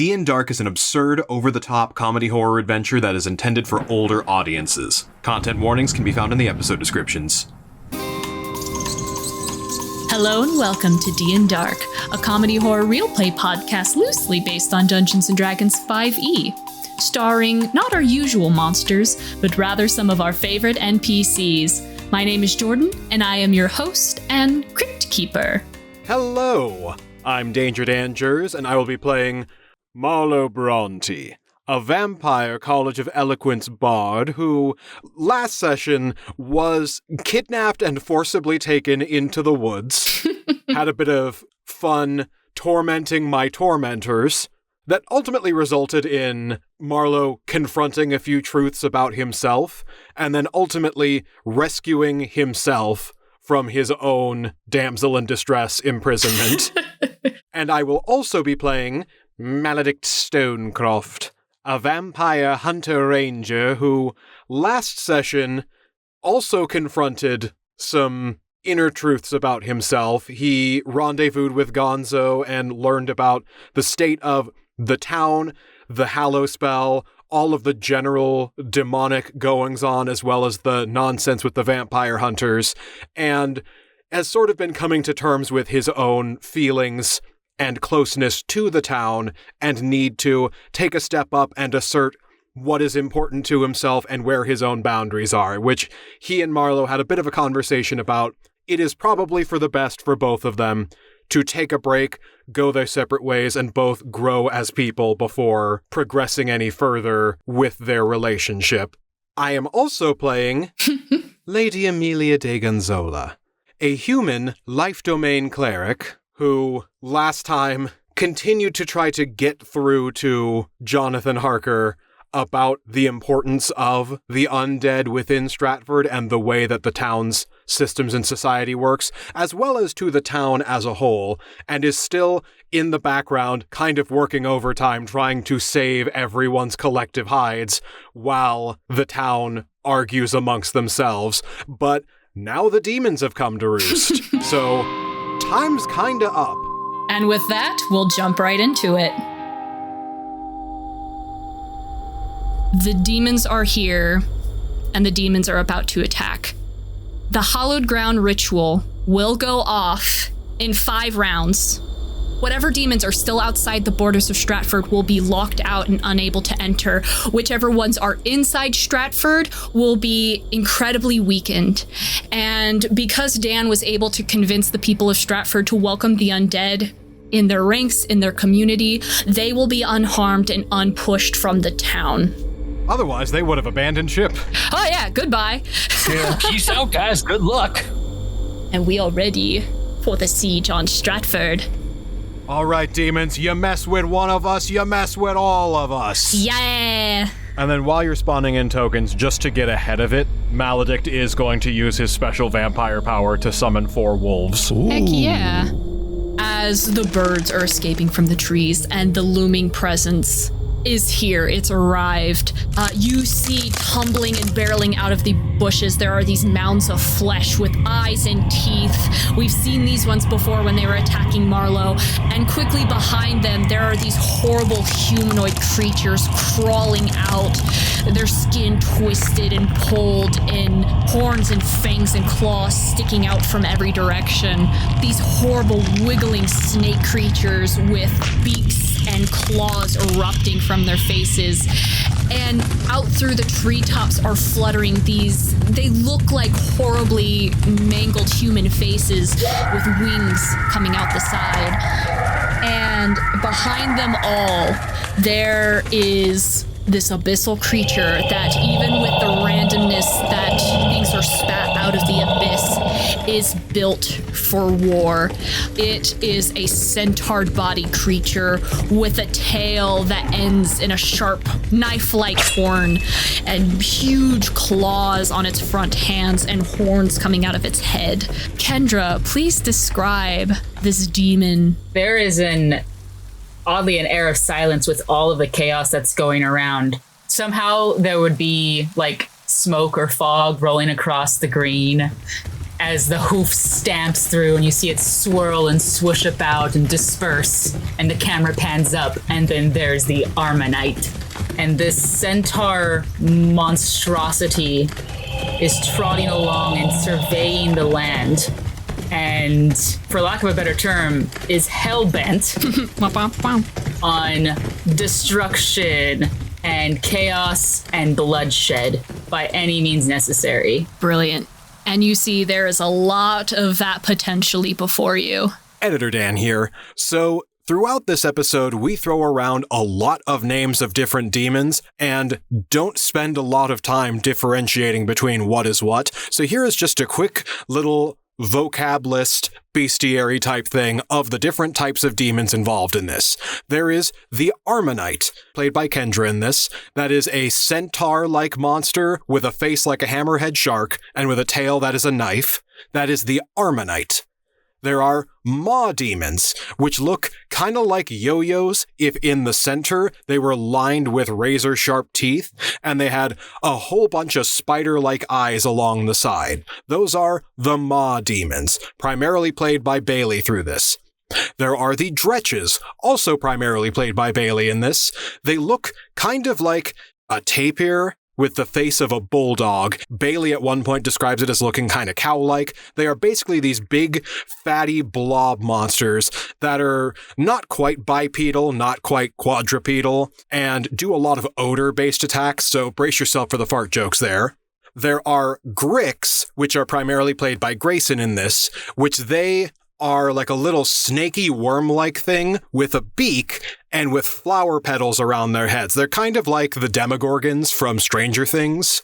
D&Dark is an absurd, over-the-top comedy horror adventure that is intended for older audiences. Content warnings can be found in the episode descriptions. Hello and welcome to D&Dark, a comedy horror real play podcast loosely based on Dungeons & Dragons 5e, starring not our usual monsters, but rather some of our favorite NPCs. My name is Jordan, and I am your host and Crypt Keeper. Hello, I'm Danger Dan Jerz, and I will be playing Marlowe Bronte, a vampire College of Eloquence bard who, last session, was kidnapped and forcibly taken into the woods, had a bit of fun tormenting my tormentors, that ultimately resulted in Marlowe confronting a few truths about himself, and then ultimately rescuing himself from his own damsel in distress imprisonment. And I will also be playing Maledict Stonecroft, a vampire hunter-ranger who, last session, also confronted some inner truths about himself. He rendezvoused with Gonzo and learned about the state of the town, the Hallow spell, all of the general demonic goings-on, as well as the nonsense with the vampire hunters, and has sort of been coming to terms with his own feelings and closeness to the town, and need to take a step up and assert what is important to himself and where his own boundaries are, which he and Marlowe had a bit of a conversation about. It is probably for the best for both of them to take a break, go their separate ways, and both grow as people before progressing any further with their relationship. I am also playing Lady Emelia de Gonzola, a human life domain cleric who, last time, continued to try to get through to Jonathan Harker about the importance of the undead within Stratford and the way that the town's systems and society works, as well as to the town as a whole, and is still in the background, kind of working overtime, trying to save everyone's collective hides while the town argues amongst themselves. But now the demons have come to roost, so time's kinda up. And with that, we'll jump right into it. The demons are here, and the demons are about to attack. The hallowed ground ritual will go off in 5 rounds. Whatever demons are still outside the borders of Stratford will be locked out and unable to enter. Whichever ones are inside Stratford will be incredibly weakened. And because Dan was able to convince the people of Stratford to welcome the undead in their ranks, in their community, they will be unharmed and unpushed from the town. Otherwise, they would have abandoned ship. Oh yeah, goodbye. Yeah, peace out, guys. Good luck. And we are ready for the siege on Stratford. All right, demons, you mess with one of us, you mess with all of us. Yeah. And then while you're spawning in tokens, just to get ahead of it, Maledict is going to use his special vampire power to summon 4 wolves. Ooh. Heck yeah. As the birds are escaping from the trees and the looming presence is here, it's arrived. You see tumbling and barreling out of the bushes, there are these mounds of flesh with eyes and teeth. We've seen these ones before when they were attacking Marlowe. And quickly behind them, there are these horrible humanoid creatures crawling out, their skin twisted and pulled, and horns and fangs and claws sticking out from every direction. These horrible wiggling snake creatures with beaks and claws erupting from their faces. And out through the treetops are fluttering these, they look like horribly mangled human faces with wings coming out the side. And behind them all, there is this abyssal creature that, even with the randomness that things are spat out of the abyss, is built for war. It is a centaur-bodied creature with a tail that ends in a sharp knife-like horn and huge claws on its front hands and horns coming out of its head. Kendra, please describe this demon. There is oddly an air of silence with all of the chaos that's going around. Somehow there would be like smoke or fog rolling across the green, as the hoof stamps through and you see it swirl and swoosh about and disperse, and the camera pans up, and then there's the Armanite. And this centaur monstrosity is trotting along and surveying the land, and, for lack of a better term, is hell-bent on destruction and chaos and bloodshed by any means necessary. Brilliant. And you see there is a lot of that potentially before you. Editor Dan here. So, throughout this episode, we throw around a lot of names of different demons and don't spend a lot of time differentiating between what is what. So here is just a quick little vocab list, bestiary type thing of the different types of demons involved in this. There is the Armanite, played by Kendra in this. That is a centaur-like monster with a face like a hammerhead shark and with a tail that is a knife. That is the Armanite. There are maw demons, which look kind of like yo-yos if in the center they were lined with razor-sharp teeth, and they had a whole bunch of spider-like eyes along the side. Those are the maw demons, primarily played by Bailey through this. There are the Dretches, also primarily played by Bailey in this. They look kind of like a tapir with the face of a bulldog. Bailey at one point describes it as looking kind of cow-like. They are basically these big, fatty blob monsters that are not quite bipedal, not quite quadrupedal, and do a lot of odor-based attacks, so brace yourself for the fart jokes there. There are Gricks, which are primarily played by Grayson in this, which they are like a little snaky worm-like thing with a beak and with flower petals around their heads. They're kind of like the Demogorgons from Stranger Things.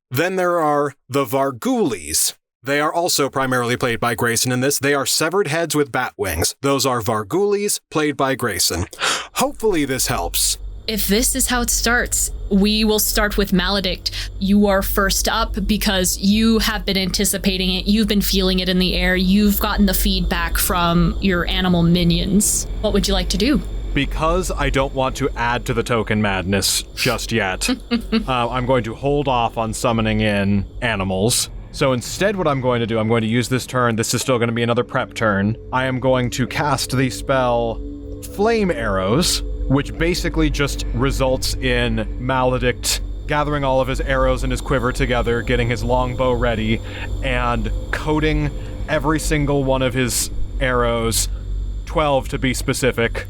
Then there are the Vargulis. They are also primarily played by Grayson in this. They are severed heads with bat wings. Those are Vargulis, played by Grayson. Hopefully this helps. If this is how it starts, we will start with Maledict. You are first up because you have been anticipating it. You've been feeling it in the air. You've gotten the feedback from your animal minions. What would you like to do? Because I don't want to add to the token madness just yet, I'm going to hold off on summoning in animals. So instead what I'm going to do, I'm going to use this turn. This is still going to be another prep turn. I am going to cast the spell Flame Arrows, which basically just results in Maledict gathering all of his arrows in his quiver together, getting his longbow ready, and coating every single one of his arrows, 12 to be specific,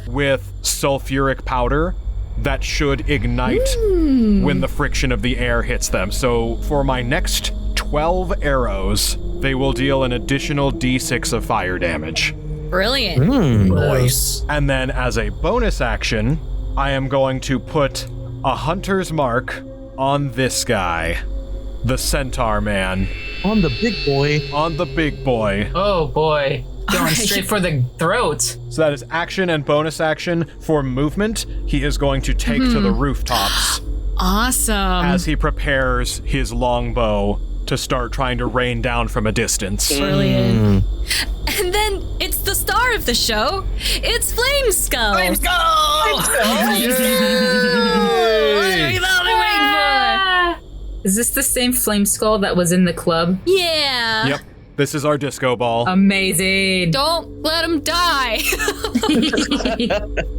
with sulfuric powder that should ignite when the friction of the air hits them. So for my next 12 arrows, they will deal an additional d6 of fire damage. Brilliant. Nice. And then as a bonus action, I am going to put a hunter's mark on this guy, the centaur man. On the big boy. On the big boy. Oh boy. Going Alright. straight for the throat. So that is action and bonus action. For movement, he is going to take to the rooftops Awesome. as he prepares his longbow to start trying to rain down from a distance. Brilliant. And then it's the star of the show. It's Flame Skull. Flame Skull! Is this the same flame skull that was in the club? Yeah. Yep. This is our disco ball. Amazing. Don't let him die.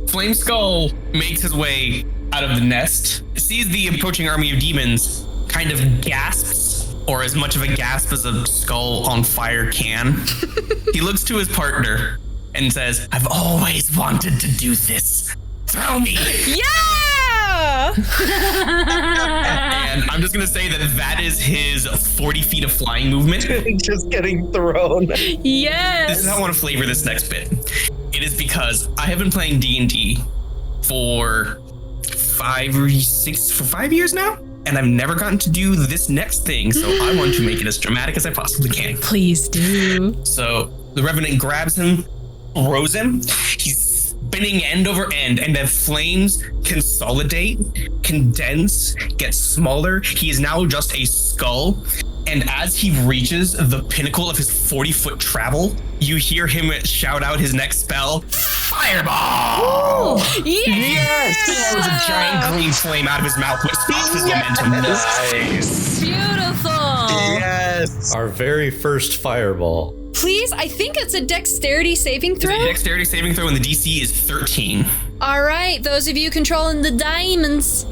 Flame Skull makes his way out of the nest, sees the approaching army of demons, kind of gasps, or as much of a gasp as a skull on fire can. He looks to his partner and says, "I've always wanted to do this. Throw me!" Yeah! And I'm just going to say that is his 40 feet of flying movement. Just getting thrown. Yes. This is how I want to flavor this next bit. It is because I have been playing D&D for 5 years now, and I've never gotten to do this next thing, so I want to make it as dramatic as I possibly can. Please do. So the Revenant grabs him, throws him. He's spinning end over end, and the flames consolidate, condense, get smaller. He is now just a skull. And as he reaches the pinnacle of his 40-foot travel, you hear him shout out his next spell, Fireball! Yes! He throws a giant green flame out of his mouth, which stops his momentum. Nice. Beautiful. Yes. Yes. Our very first fireball. Please, I think it's a dexterity saving It's a throw. dexterity saving throw, and the DC is 13. All right, those of you controlling the diamonds.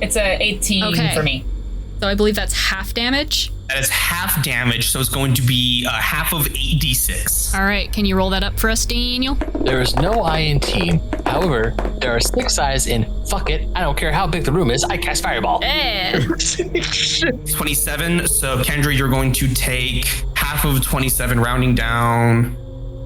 It's a 18 for me. So I believe that's half damage. That is half damage, so it's going to be half of 8d6. All right, can you roll that up for us, Daniel? There is no I in team. However, there are 6 eyes in fuck it. I don't care how big the room is. I cast fireball. Yeah. 27, so Kendra, you're going to take half of 27, rounding down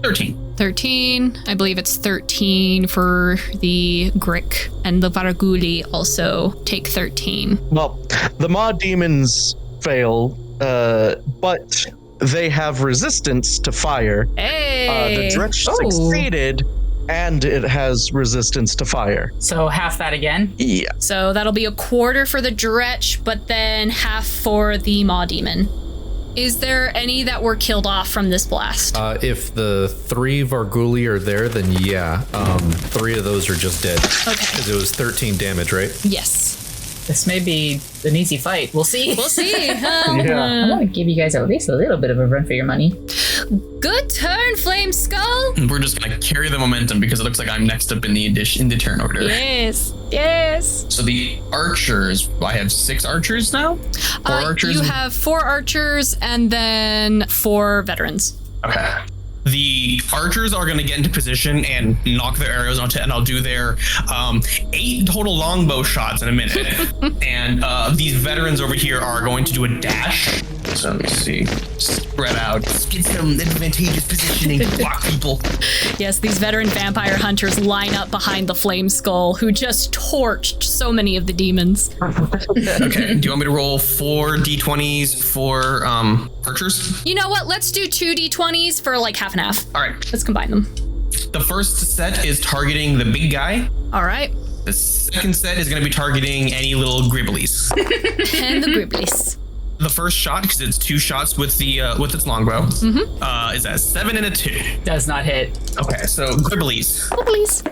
13. 13. I believe it's 13 for the Grick, and the Varaguli also take 13. Well, the Maw demons fail, but they have resistance to fire. Hey! The Dretch succeeded, and it has resistance to fire. So half that again? Yeah. So that'll be a quarter for the Dretch, but then half for the Maw Demon. Is there any that were killed off from this blast? If the 3 Varguli are there, then yeah. 3 of those are just dead. Okay. Because it was 13 damage, right? Yes. This may be an easy fight. We'll see. We'll see. I want to give you guys at least a little bit of a run for your money. Good turn, Flame Skull. We're just going to carry the momentum because it looks like I'm next up in the turn order. Yes. Yes. So the archers, I have 6 archers now? 4 archers? You have 4 archers and then 4 veterans. Okay. The archers are going to get into position and knock their arrows onto, and I'll do their 8 total longbow shots in a minute. And these veterans over here are going to do a dash. So let me see. Spread out. Get some advantageous positioning to block people. Yes, these veteran vampire hunters line up behind the Flame Skull, who just torched so many of the demons. Okay. Do you want me to roll 4 d20s for archers? You know what? Let's do 2 d20s for like half and half. All right. Let's combine them. The first set is targeting the big guy. All right. The second set is going to be targeting any little gribblies. And the Gribblies. The first shot, because it's 2 shots with the with its longbow, is a 7 and a 2. Does not hit. Okay, so gribblies. Gribblies.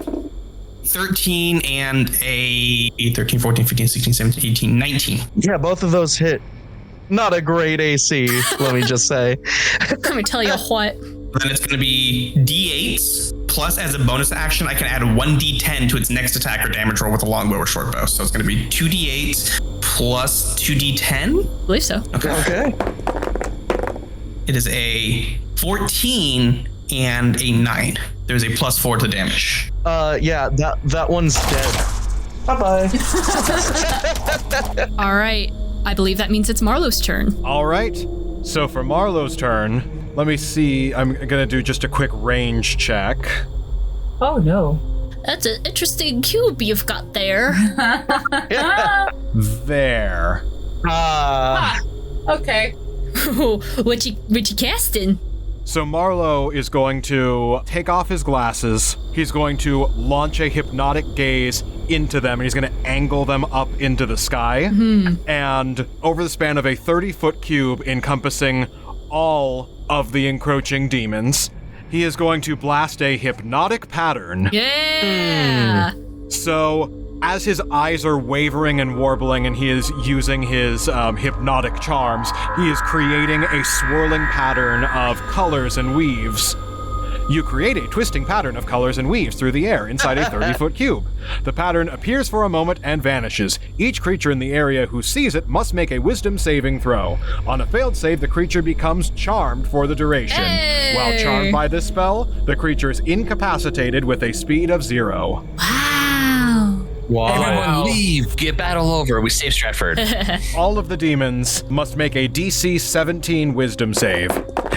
13 and a 13, 14, 15, 16, 17, 18, 19. Yeah, both of those hit. Not a great AC, let me just say. Let me tell you what. Then it's going to be D8s, plus as a bonus action, I can add 1D10 to its next attack or damage roll with a longbow or short bow. So it's going to be 2D8 plus 2D10. I believe so. Okay. It is a 14 and a 9. There's a plus 4 to damage. Yeah, that one's dead. Bye-bye. All right. I believe that means it's Marlowe's turn. All right. So for Marlowe's turn, let me see. I'm going to do just a quick range check. Oh, no. That's an interesting cube you've got there. There. Okay. what you casting? So Marlowe is going to take off his glasses. He's going to launch a hypnotic gaze into them, and he's going to angle them up into the sky. And over the span of a 30-foot cube encompassing all of the encroaching demons, he is going to blast a hypnotic pattern. Yeah. So as his eyes are wavering and warbling and he is using his hypnotic charms, he is creating a swirling pattern of colors and weaves. You create a twisting pattern of colors and weaves through the air inside a 30-foot cube. The pattern appears for a moment and vanishes. Each creature in the area who sees it must make a wisdom saving throw. On a failed save, the creature becomes charmed for the duration. Hey! While charmed by this spell, the creature is incapacitated with a speed of 0. Wow. Everyone leave. Get battle over. We save Stratford. All of the demons must make a DC 17 wisdom save.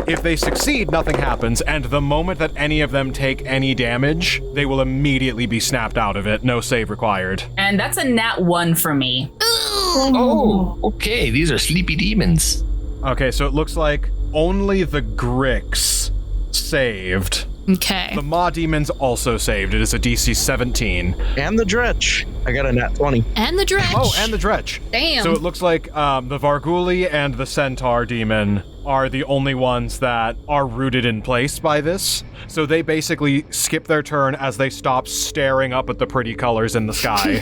If they succeed, nothing happens, and the moment that any of them take any damage, they will immediately be snapped out of it. No save required. And that's a nat 1 for me. Oh, okay. These are sleepy demons. Okay, so it looks like only the Gricks saved. Okay. The Maw demons also saved. It is a DC 17. And the Dretch. I got a nat 20. And the Dretch. Oh, and the Dretch. Damn. So it looks like the Varguli and the Centaur demon are the only ones that are rooted in place by this. So they basically skip their turn as they stop staring up at the pretty colors in the sky.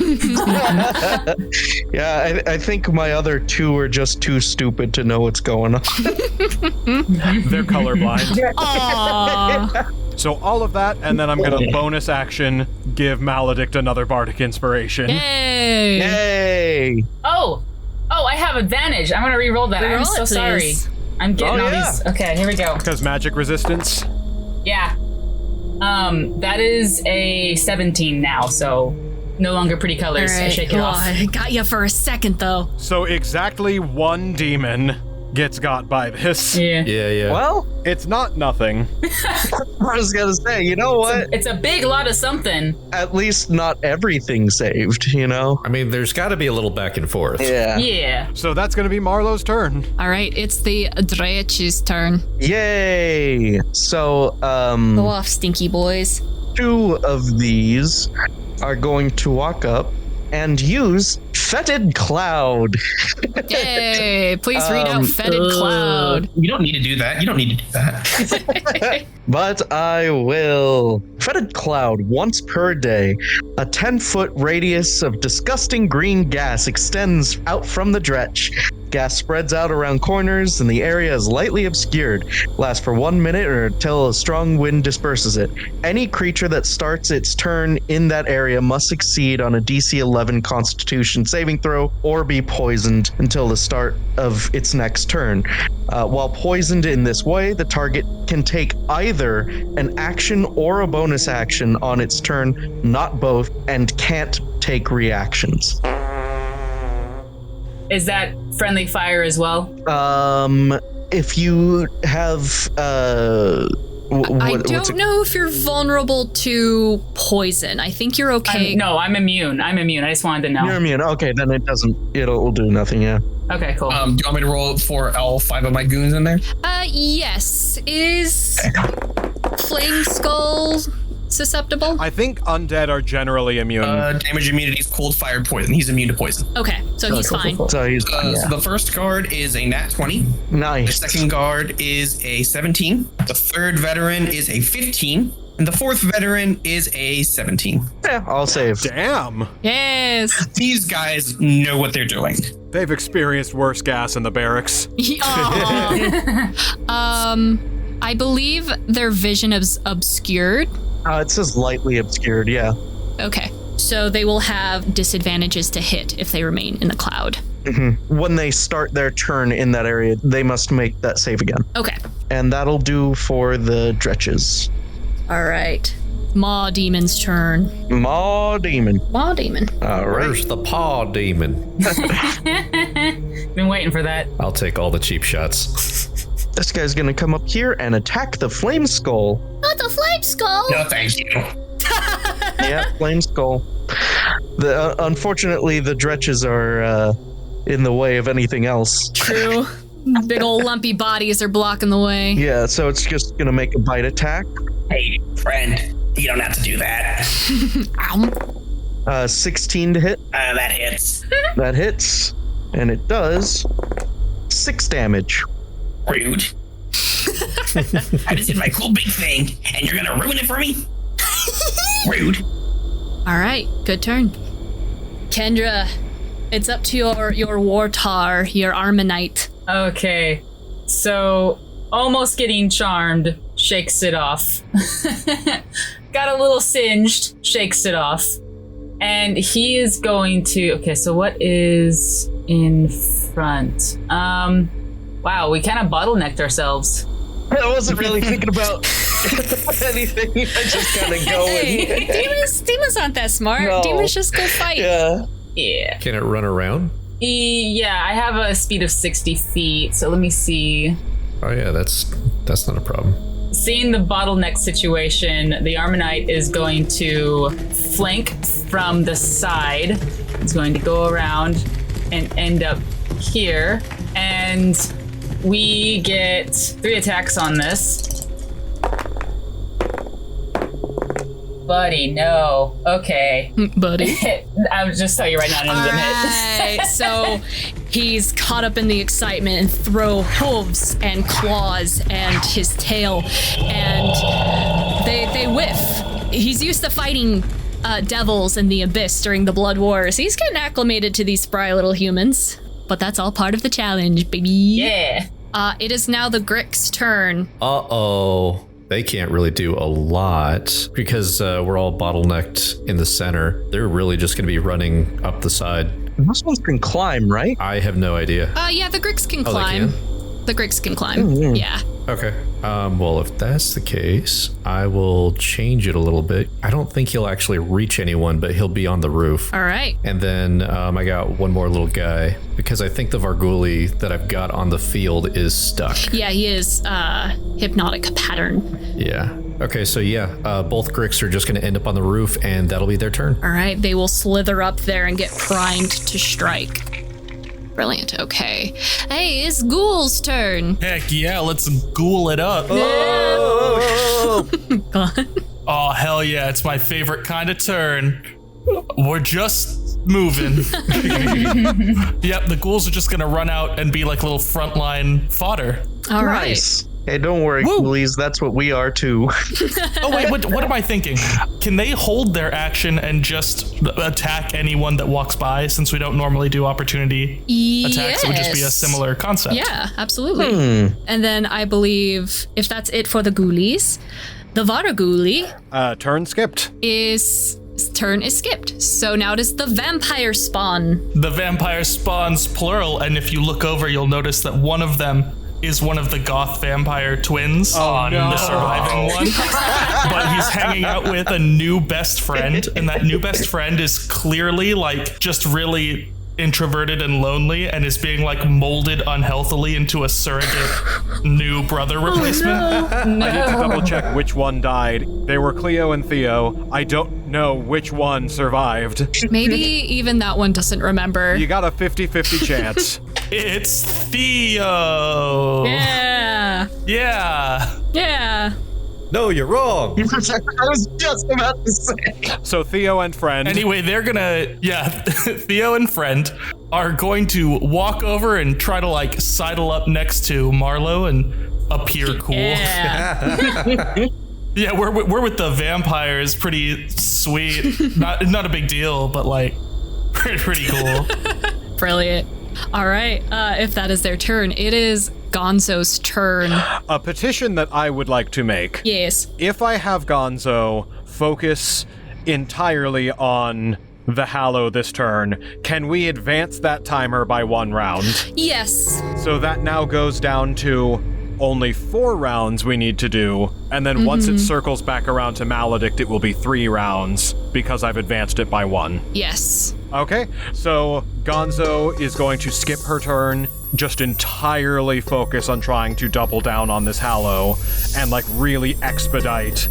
Yeah, I think my other two are just too stupid to know what's going on. They're colorblind. Aww. So all of that, and then I'm going to bonus action give Maledict another bardic inspiration. Yay! Yay! Oh, I have advantage. I'm gonna re-roll that. Re-roll I'm so it, sorry. please. I'm getting Oh, all yeah. these. Okay, here we go. Because magic resistance. Yeah. That is a 17 now, so no longer pretty colors. All I right. shake it off. I got you for a second, though. So exactly one demon gets got by this. Yeah. Yeah. Well, It's not nothing. I was gonna say, you know what? It's a big lot of something. At least not everything saved, you know? I mean, there's got to be a little back and forth. Yeah. So that's going to be Marlowe's turn. All right, it's the Dreich's turn. Yay! So, Go off, stinky boys. 2 of these are going to walk up and use Fetid Cloud. Yay! Please read out Fetid Cloud. You don't need to do that. You don't need to do that. But I will. Fetid Cloud, once per day, a 10-foot radius of disgusting green gas extends out from the dretch. Gas spreads out around corners and the area is lightly obscured. Lasts for 1 minute or until a strong wind disperses it. Any creature that starts its turn in that area must succeed on a DC 11 Constitution saving throw or be poisoned until the start of its next turn. While poisoned in this way, the target can take either an action or a bonus action on its turn, not both, and can't take reactions. Is that friendly fire as well? If you have I don't know if you're vulnerable to poison. I think you're okay. No, I'm immune. I just wanted to know. You're immune. Okay, then it'll do nothing, yeah. Okay, cool. Do you want me to roll for all 5 of my goons in there? Yes. Is Flame Skull susceptible? I think undead are generally immune. Damage immunity is cold, fire, poison. He's immune to poison. Okay, so he's fine. So he's So the first guard is a nat 20. The nice. second guard is a 17. The third veteran is a 15. And the fourth veteran is a 17. Yeah, I'll save. Damn. Yes. These guys know what they're doing. They've experienced worse gas in the barracks. I believe their vision is obscured. It says lightly obscured, yeah. Okay, so they will have disadvantages to hit if they remain in the cloud. When they start their turn in that area, they must make that save again. Okay. And that'll do for the dretches. All right. Maw Demon's turn. Maw Demon. Maw Demon. All right. Where's the paw demon? Been waiting for that. I'll take all the cheap shots. This guy's gonna come up here and attack the Flame Skull. Not the Flame Skull. No, thank you. Yeah, Flame Skull. Unfortunately, the dretches are in the way of anything else. True. Big old lumpy bodies are blocking the way. Yeah, so it's just gonna make a bite attack. Hey, friend, you don't have to do that. 16 to hit. That hits. That hits. And it does 6 damage. Rude. I just did my cool big thing, and you're gonna ruin it for me? Rude. All right, good turn. Kendra, it's up to your Wartar, your Armanite. Okay, so almost getting charmed, shakes it off. Got a little singed, shakes it off. And he is going to, okay, so what is in front? Wow, we kind of bottlenecked ourselves. I wasn't really thinking about anything. I just kind of go Hey, demons aren't that smart. No. Demons just go fight. Yeah. Yeah. Can it run around? Yeah, I have a speed of 60 feet, so let me see. Oh yeah, that's not a problem. Seeing the bottleneck situation, the Armanite is going to flank from the side. It's going to go around and end up here. And we get 3 attacks on this. Buddy, no. Okay. Buddy. I would just tell you right now, none of them hit. Alright, so He's caught up in the excitement and throw hooves and claws and his tail, and they whiff. He's used to fighting devils in the abyss during the Blood Wars. He's getting acclimated to these spry little humans, but that's all part of the challenge, baby. Yeah. It is now the Grick's turn. Uh-oh. They can't really do a lot because we're all bottlenecked in the center. They're really just going to be running up the side. Those ones can climb, right? I have no idea. Yeah, the Gricks can Oh, they climb. can? The Gricks can climb. Mm-hmm. Yeah. Okay. Well, if that's the case, I will change it a little bit. I don't think he'll actually reach anyone, but he'll be on the roof. All right. And then I got one more little guy because I think the Varguli that I've got on the field is stuck. Yeah, he is hypnotic pattern. Yeah. Okay, so yeah, both Gricks are just going to end up on the roof, and that'll be their turn. All right, they will slither up there and get primed to strike. Brilliant. Okay. Hey, it's Ghoul's turn. Heck yeah, let's ghoul it up. Oh, hell yeah, it's my favorite kind of turn. We're just moving. Yep, the ghouls are just gonna run out and be like little frontline fodder. All right. Nice. Hey, don't worry, Woo. ghoulies. That's what we are too. Oh wait, what am I thinking? Can they hold their action and just attack anyone that walks by, since we don't normally do opportunity attacks? It would just be a similar concept. Yeah, absolutely. And then I believe if that's it for the ghoulies, the Varaguli Turn skipped. turn is skipped. So now it is the vampire spawn. The vampire spawns plural, and if you look over, you'll notice that one of them is one of the goth vampire twins, the surviving one. But he's hanging out with a new best friend, and that new best friend is clearly like just really introverted and lonely and is being like molded unhealthily into a surrogate new brother replacement. I need to double check which one died. They were Cleo and Theo. I don't know which one survived. Maybe even that one doesn't remember. You got a 50-50 chance. It's Theo. Yeah. Yeah. Yeah. No, you're wrong. I was just about to say. So Theo and friend. Anyway, they're gonna, Theo and friend are going to walk over and try to like sidle up next to Marlowe and appear cool. Yeah. Yeah, we're with the vampires, pretty sweet. Not a big deal, but like pretty cool. Brilliant. All right. If that is their turn, it is Gonzo's turn. A petition that I would like to make. Yes. If I have Gonzo focus entirely on the Hallow this turn, can we advance that timer by 1 round? Yes. So that now goes down to only 4 rounds we need to do, and then once it circles back around to Maledict, it will be 3 rounds because I've advanced it by 1. Yes. Okay, so Gonzo is going to skip her turn, just entirely focus on trying to double down on this Hallow, and like really expedite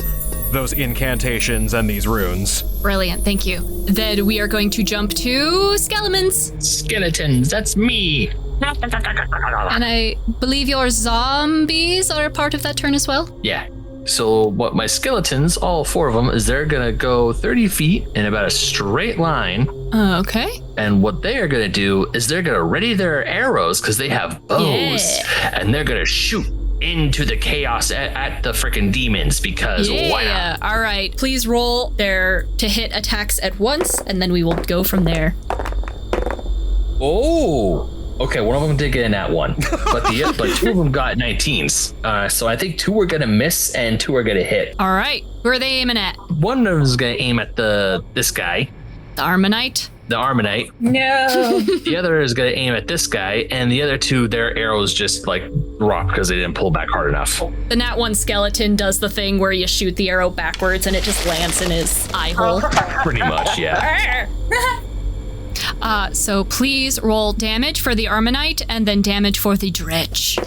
those incantations and these runes. Brilliant. Thank you. Then we are going to jump to Skeletons. Skeletons, that's me. And I believe your zombies are a part of that turn as well? Yeah. So what my skeletons, all 4 of them, is they're gonna go 30 feet in about a straight line. Okay. And what they are gonna do is they're gonna ready their arrows because they have bows, and they're gonna shoot into the chaos at the freaking demons because why not? All right. Please roll their to hit attacks at once, and then we will go from there. Oh. Okay, one of them did get in that one, but 2 of them got 19s. So I think 2 are gonna miss and 2 are gonna hit. All right. Who are they aiming at? One of them is gonna aim at this guy, The Armonite? the Armonite. No. The other is gonna aim at this guy, and the other 2, their arrows just like drop because they didn't pull back hard enough. The Nat 1 skeleton does the thing where you shoot the arrow backwards and it just lands in his eye hole. Pretty much, yeah. So please roll damage for the Armonite and then damage for the Dretch.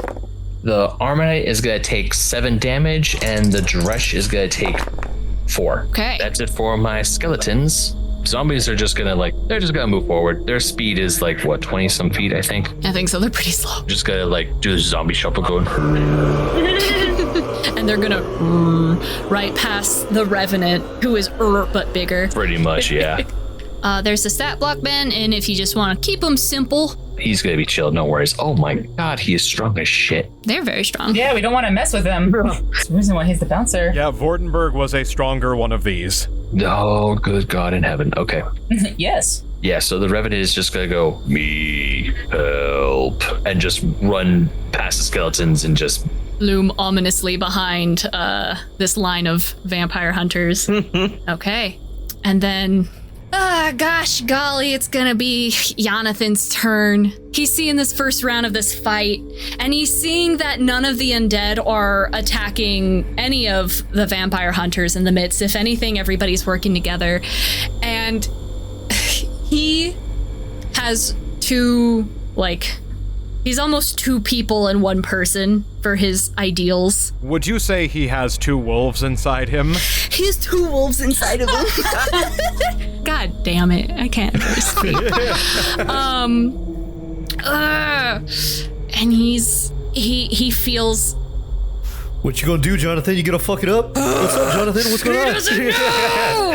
The Armonite is gonna take 7 damage, and the Dresh is gonna take 4. Okay. That's it for my skeletons. Zombies are just gonna they're just gonna move forward. Their speed is 20 some feet, I think. I think so. They're pretty slow. Just gonna do the zombie shuffle going. And they're gonna right past the Revenant, who is but bigger. Pretty much, yeah. There's a stat block, Ben, and if you just want to keep them simple. He's gonna be chill, no worries. Oh my god, he is strong as shit. They're very strong. Yeah, we don't want to mess with him. That's the reason why he's the bouncer. Yeah, Vortenberg was a stronger one of these. Oh, good God in heaven. Okay. Yes. Yeah, so the Revenant is just gonna go, me, help, and just run past the skeletons and just loom ominously behind this line of vampire hunters. Okay. And then, gosh golly, it's gonna be Jonathan's turn. He's seeing this first round of this fight, and he's seeing that none of the undead are attacking any of the vampire hunters in the midst. If anything, everybody's working together. And he has he's almost two people in one person for his ideals. Would you say he has two wolves inside him? He has two wolves inside of him. God damn it. I can't ever speak. And he feels... What you gonna do, Jonathan? You gonna fuck it up? What's up, Jonathan? What's going on? He doesn't know!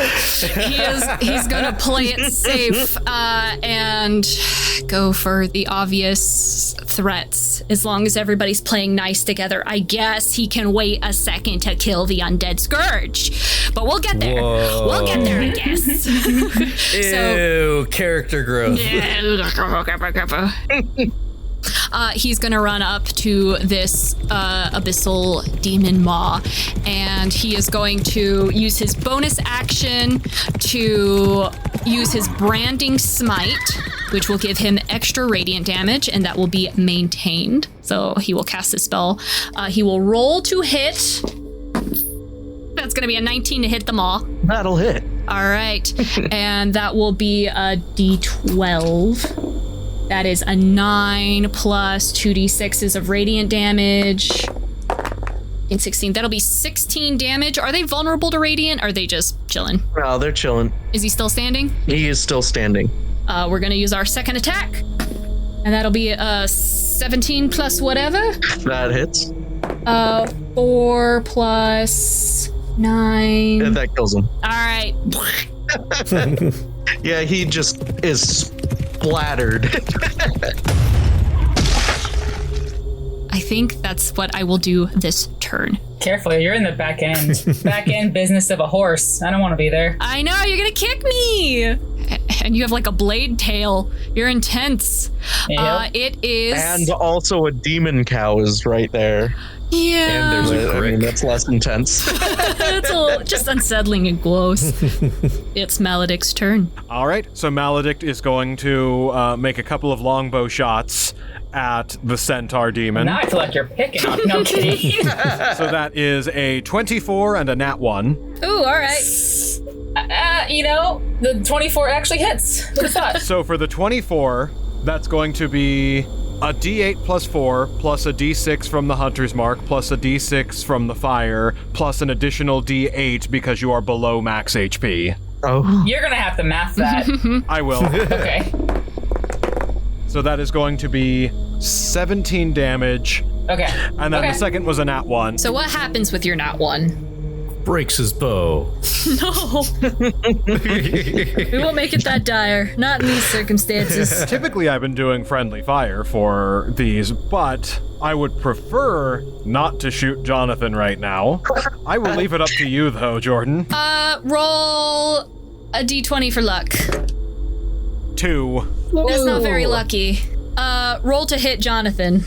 He's gonna play it safe and go for the obvious threats. As long as everybody's playing nice together, I guess he can wait a second to kill the undead scourge. But we'll get there. Whoa. We'll get there, I guess. Ew, character growth. Yeah. He's gonna run up to this abyssal demon maw, and he is going to use his bonus action to use his branding smite, which will give him extra radiant damage, and that will be maintained. So he will cast this spell. He will roll to hit. That's gonna be a 19 to hit them all. That'll hit. All right, and that will be a D12. That is a 9 plus 2d6s of radiant damage. In 16, that'll be 16 damage. Are they vulnerable to radiant? Or are they just chilling? No, they're chilling. Is he still standing? He is still standing. We're gonna use our second attack. And that'll be 17 plus whatever. That hits. 4 plus 9. And that kills him. All right. Yeah, he just is splattered. I think that's what I will do this turn. Carefully, you're in the back end business of a horse. I don't want to be there. I know, you're gonna kick me! And you have like a blade tail. You're intense. Yep. It is... And also a demon cow is right there. Yeah. And there's a I crick. mean, that's less intense. It's a little just unsettling and gross. It's Maledict's turn. All right, so Maledict is going to make a couple of longbow shots at the centaur demon. Now I feel like you're picking on. No, I'm kidding. So that is a 24 and a nat 1. Ooh, all right. The 24 actually hits. Who'd have thought? So for the 24, that's going to be a d8 plus 4, plus a d6 from the hunter's mark, plus a d6 from the fire, plus an additional d8 because you are below max HP. Oh. You're gonna have to math that. I will. Okay. So that is going to be 17 damage. Okay. And then the second was a nat 1. So what happens with your nat 1? Breaks his bow. No. We won't make it that dire. Not in these circumstances. Typically, I've been doing friendly fire for these, but I would prefer not to shoot Jonathan right now. I will leave it up to you, though, Jordan. Roll a d20 for luck. 2. That's not very lucky. Roll to hit Jonathan.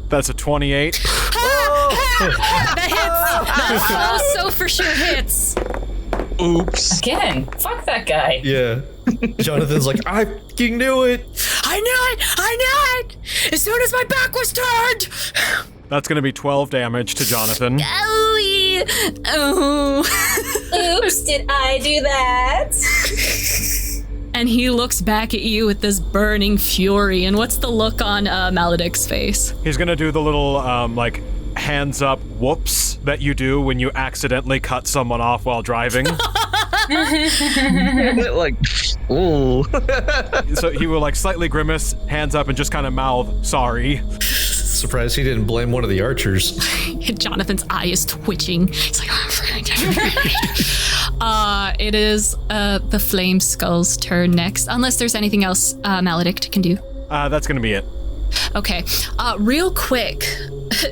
That's a 28. That hits. That so for sure hits. Oops. Again, fuck that guy. Yeah. Jonathan's like, I fucking knew it. I knew it. As soon as my back was turned. That's going to be 12 damage to Jonathan. Oops, did I do that? And he looks back at you with this burning fury. And what's the look on Maledict's face? He's going to do the little, hands up whoops that you do when you accidentally cut someone off while driving. Like, ooh. So he will, slightly grimace, hands up, and just kind of mouth, sorry. surprised he didn't blame one of the archers. Jonathan's eye is twitching. He's like, it is the Flame Skull's turn next, unless there's anything else Maledict can do. That's gonna be it. Okay, real quick,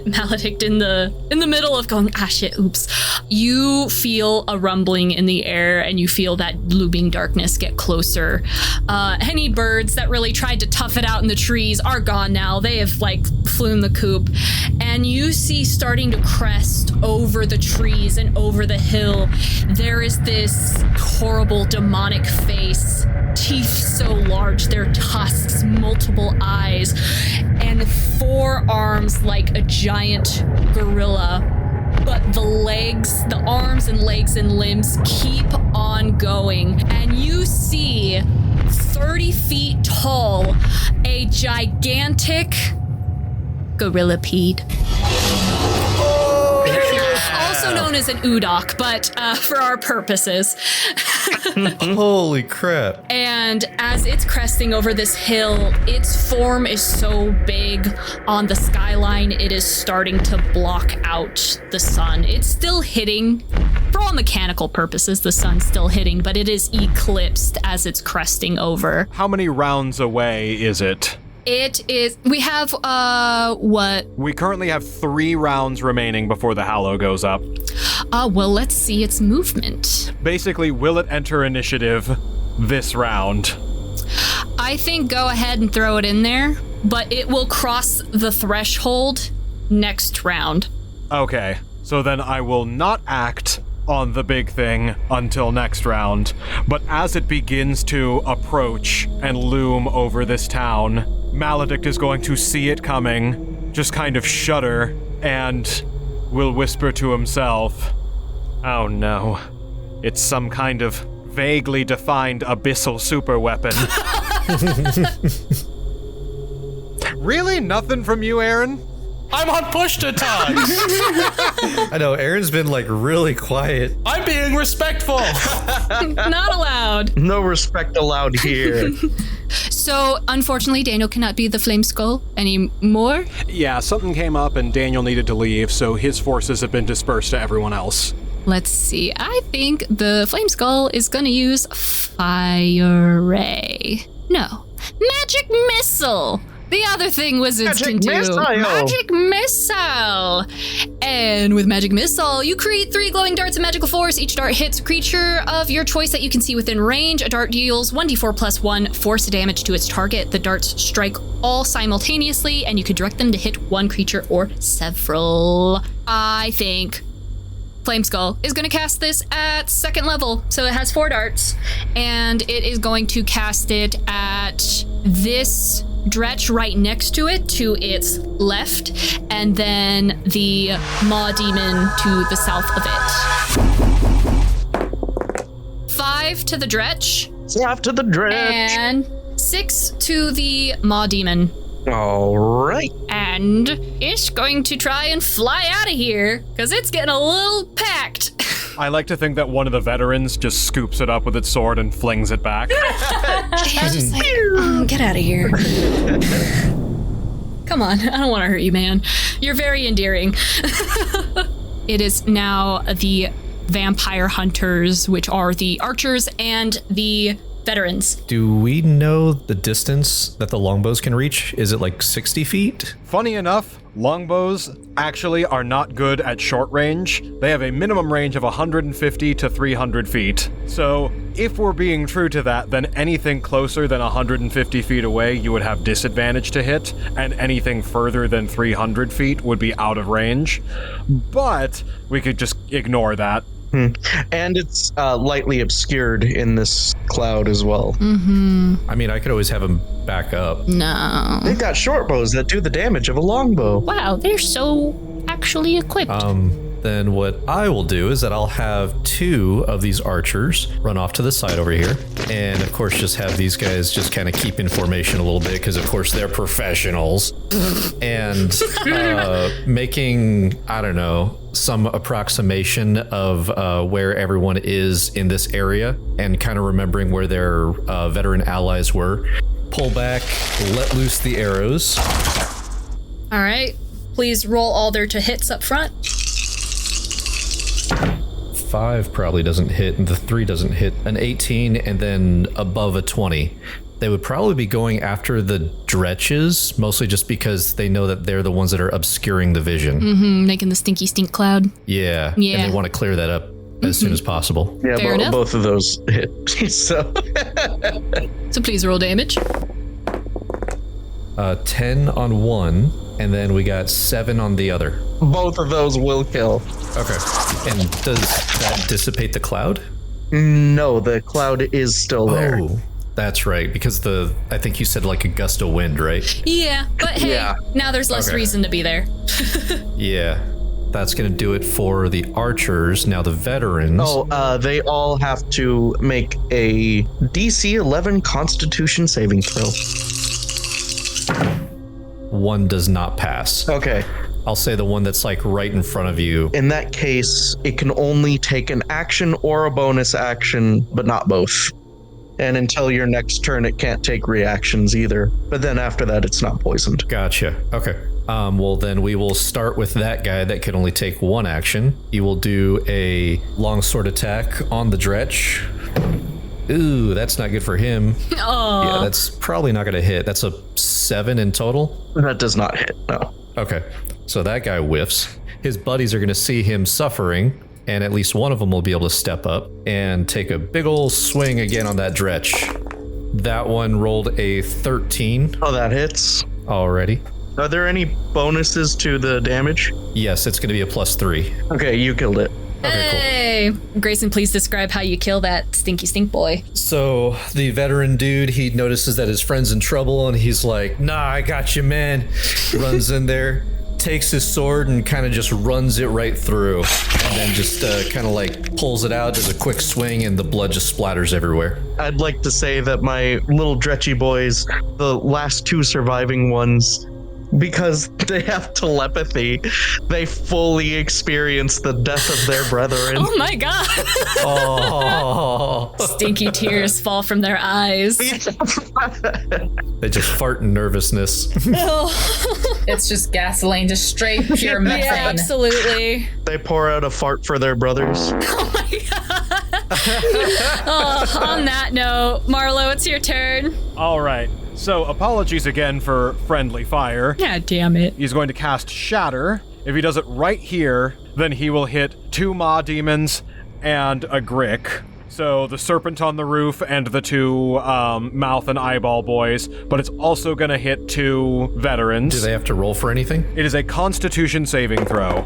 Maledict in the middle of going, shit, oops. You feel a rumbling in the air and you feel that looming darkness get closer. Any birds that really tried to tough it out in the trees are gone now. They have flown the coop. And you see starting to crest over the trees and over the hill, there is this horrible demonic face. Teeth so large, their tusks, multiple eyes, and 4 arms like a giant gorilla. But the arms and legs and limbs keep on going. And you see 30 feet tall, a gigantic gorillapede. Also known as an udok, but for our purposes. Holy crap. And as it's cresting over this hill, its form is so big on the skyline, it is starting to block out the sun. It's still hitting. For all mechanical purposes, the sun's still hitting, but it is eclipsed as it's cresting over. How many rounds away is it? It is. We have, what? We currently have 3 rounds remaining before the Hallow goes up. Well, let's see its movement. Basically, will it enter initiative this round? I think go ahead and throw it in there, but it will cross the threshold next round. Okay, so then I will not act on the big thing until next round, but as it begins to approach and loom over this town, Maledict is going to see it coming, just kind of shudder, and will whisper to himself, "Oh no, it's some kind of vaguely defined abyssal super weapon." Really? Nothing from you, Aaron? I'm on push to talk. I know, Aaron's been really quiet. I'm being respectful. Not allowed. No respect allowed here. So, unfortunately, Daniel cannot be the Flame Skull anymore. Yeah, something came up and Daniel needed to leave, so his forces have been dispersed to everyone else. Let's see. I think the Flame Skull is going to use Fire Ray. No. Magic Missile. The other thing wizards can do. Magic Missile! And with Magic Missile, you create 3 glowing darts of magical force. Each dart hits a creature of your choice that you can see within range. A dart deals 1d4 plus 1 force damage to its target. The darts strike all simultaneously, and you can direct them to hit one creature or several. I think Flame Skull is going to cast this at 2nd level. So it has 4 darts, and it is going to cast it at this dretch right next to it, to its left, and then the Maw Demon to the south of it. 5 to the dretch. 5 to the dretch. And 6 to the Maw Demon. All right. And it's going to try and fly out of here, because it's getting a little packed. I like to think that one of the veterans just scoops it up with its sword and flings it back. Yeah, just like, get out of here. Come on, I don't want to hurt you, man. You're very endearing. It is now the vampire hunters, which are the archers and the veterans. Do we know the distance that the longbows can reach? Is it 60 feet? Funny enough, longbows actually are not good at short range. They have a minimum range of 150 to 300 feet. So if we're being true to that, then anything closer than 150 feet away, you would have disadvantage to hit, and anything further than 300 feet would be out of range. But we could just ignore that. And it's lightly obscured in this cloud as well. Mm-hmm. I mean, I could always have them back up. No. They've got short bows that do the damage of a longbow. Wow, they're so actually equipped. Then what I will do is that I'll have 2 of these archers run off to the side over here. And of course, just have these guys just kind of keep in formation a little bit, because of course they're professionals. And making, I don't know, some approximation of where everyone is in this area, and kind of remembering where their veteran allies were. Pull back, let loose the arrows. All right. Please roll all their to hits up front. 5 probably doesn't hit, and the 3 doesn't hit. An 18, and then above a 20. They would probably be going after the dretches, mostly just because they know that they're the ones that are obscuring the vision. Mm-hmm, making the stinky stink cloud. Yeah. Yeah. And they want to clear that up as soon as possible. Yeah, Fair enough. both of those hit. So Please roll damage. 10 on one, and then we got 7 on the other. both of those will kill. Okay. And does that dissipate the cloud? No, the cloud is still there. Oh, that's right. Because I think you said like a gust of wind, right? Yeah, but hey, now there's less reason to be there. Yeah. That's going to do it for the archers. Now the veterans. Oh, they all have to make a DC 11 Constitution saving throw. One does not pass. Okay. I'll say the one that's like right in front of you. In that case, it can only take an action or a bonus action, but not both. And until your next turn, it can't take reactions either. But then after that, it's not poisoned. Gotcha. Okay. Well, then we will start with that guy that can only take one action. He will do a longsword attack on the dretch. Ooh, that's not good for him. Oh. Yeah, that's probably not going to hit. That's a 7 in total. That does not hit, no. Okay. So that guy whiffs. His buddies are going to see him suffering, and at least one of them will be able to step up and take a big ol' swing again on that dretch. That one rolled a 13. Oh, that hits. Already. Are there any bonuses to the damage? Yes, it's going to be a +3. Okay, you killed it. Hey, Grayson, please describe how you kill that stinky stink boy. So the veteran dude, he notices that his friend's in trouble, and he's like, "Nah, I got you, man." Runs in there, takes his sword, and kind of just runs it right through, and then just kind of like pulls it out, does a quick swing, and the blood just splatters everywhere. I'd like to say that my little dretchy boys, the last two surviving ones, because they have telepathy, they fully experience the death of their brethren. Oh my god. Oh. Stinky tears fall from their eyes. They just fart in nervousness. It's just gasoline, just straight pure methane. Yeah, absolutely. They pour out a fart for their brothers. Oh my god. On that note, Marlowe, it's your turn. All right. So, apologies again for friendly fire. God damn it. He's going to cast Shatter. If he does it right here, then he will hit 2 Maw Demons and a Grick. So, the Serpent on the Roof and the 2 Mouth and Eyeball boys. But it's also going to hit 2 veterans. Do they have to roll for anything? It is a Constitution saving throw.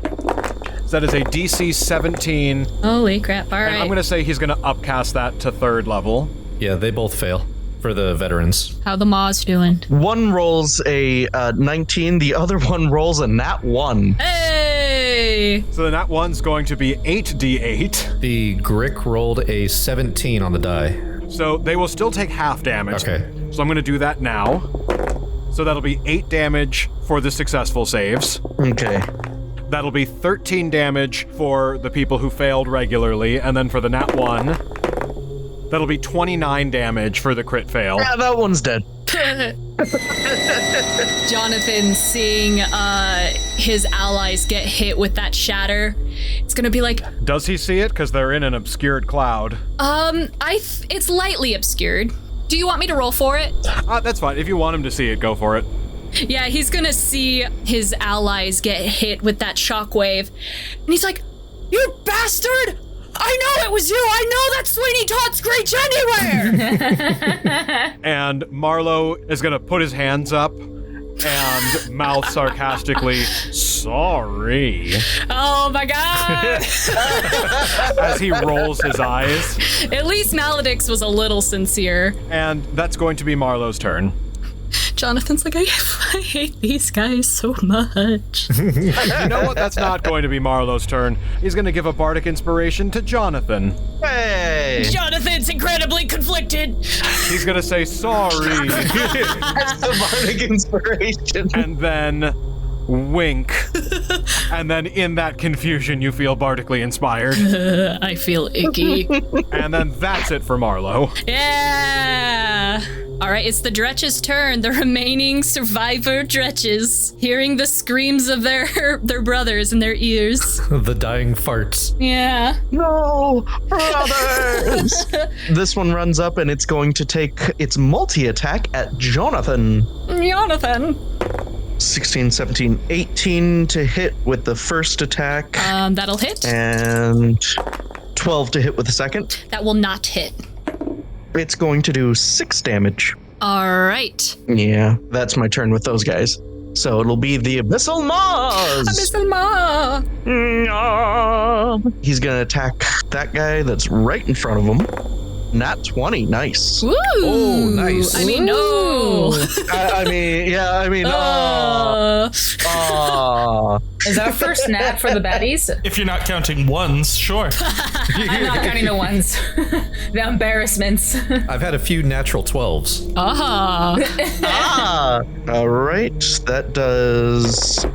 So that is a DC 17. Holy crap, all right. And I'm going to say he's going to upcast that to 3rd level. Yeah, they both fail. For the veterans. How the Maws doing? One rolls a 19, the other one rolls a nat 1. Hey! So the nat 1's going to be 8d8. The Grick rolled a 17 on the die. So they will still take half damage. Okay. So I'm going to do that now. So that'll be 8 damage for the successful saves. Okay. That'll be 13 damage for the people who failed regularly. And then for the nat 1... that'll be 29 damage for the crit fail. Yeah, that one's dead. Jonathan seeing his allies get hit with that shatter, it's gonna be like, Does he see it? Because they're in an obscured cloud. it's lightly obscured. Do you want me to roll for it? That's fine. If you want him to see it, go for it. Yeah, he's gonna see his allies get hit with that shockwave, and he's like, "You bastard! I know it was you! I know that Sweeney Todd screech anywhere!" And Marlowe is going to put his hands up and mouth sarcastically, "Sorry," Oh my god! as he rolls his eyes. At least Maledict's was a little sincere. And that's going to be Marlowe's turn. Jonathan's like, I hate these guys so much. You know what? That's not going to be Marlowe's turn. He's going to give a bardic inspiration to Jonathan. Hey! Jonathan's incredibly conflicted. He's going to say, "Sorry," That's the bardic inspiration. and then wink. And then in that confusion, you feel bardically inspired. I feel icky. And then that's it for Marlowe. Yeah. All right, it's the Dretch's turn. The remaining survivor Dretches, hearing the screams of their brothers in their ears. The dying farts. Yeah. No, brothers! This one runs up and it's going to take its multi-attack at Jonathan. 16, 17, 18 to hit with the first attack. That'll hit. And 12 to hit with the second. That will not hit. It's going to do 6 damage. All right. Yeah, that's my turn with those guys. So it'll be the Abyssal Maws. Abyssal Maw. He's going to attack that guy that's right in front of him. Nat 20, nice. Ooh. Oh, nice. I mean, no. Is that first nap for the baddies? If you're not counting ones, sure. I'm not counting the ones. The embarrassments. I've had a few natural 12s. All right, that does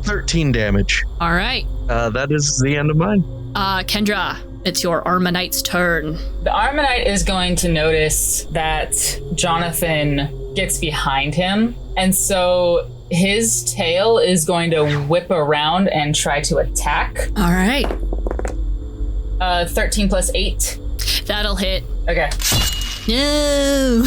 13 damage. All right. That is the end of mine. Kendra, it's your Armonite's turn. The Armonite is going to notice that Jonathan gets behind him, and so his tail is going to whip around and try to attack. All right. 13 plus 8. That'll hit. Okay. No.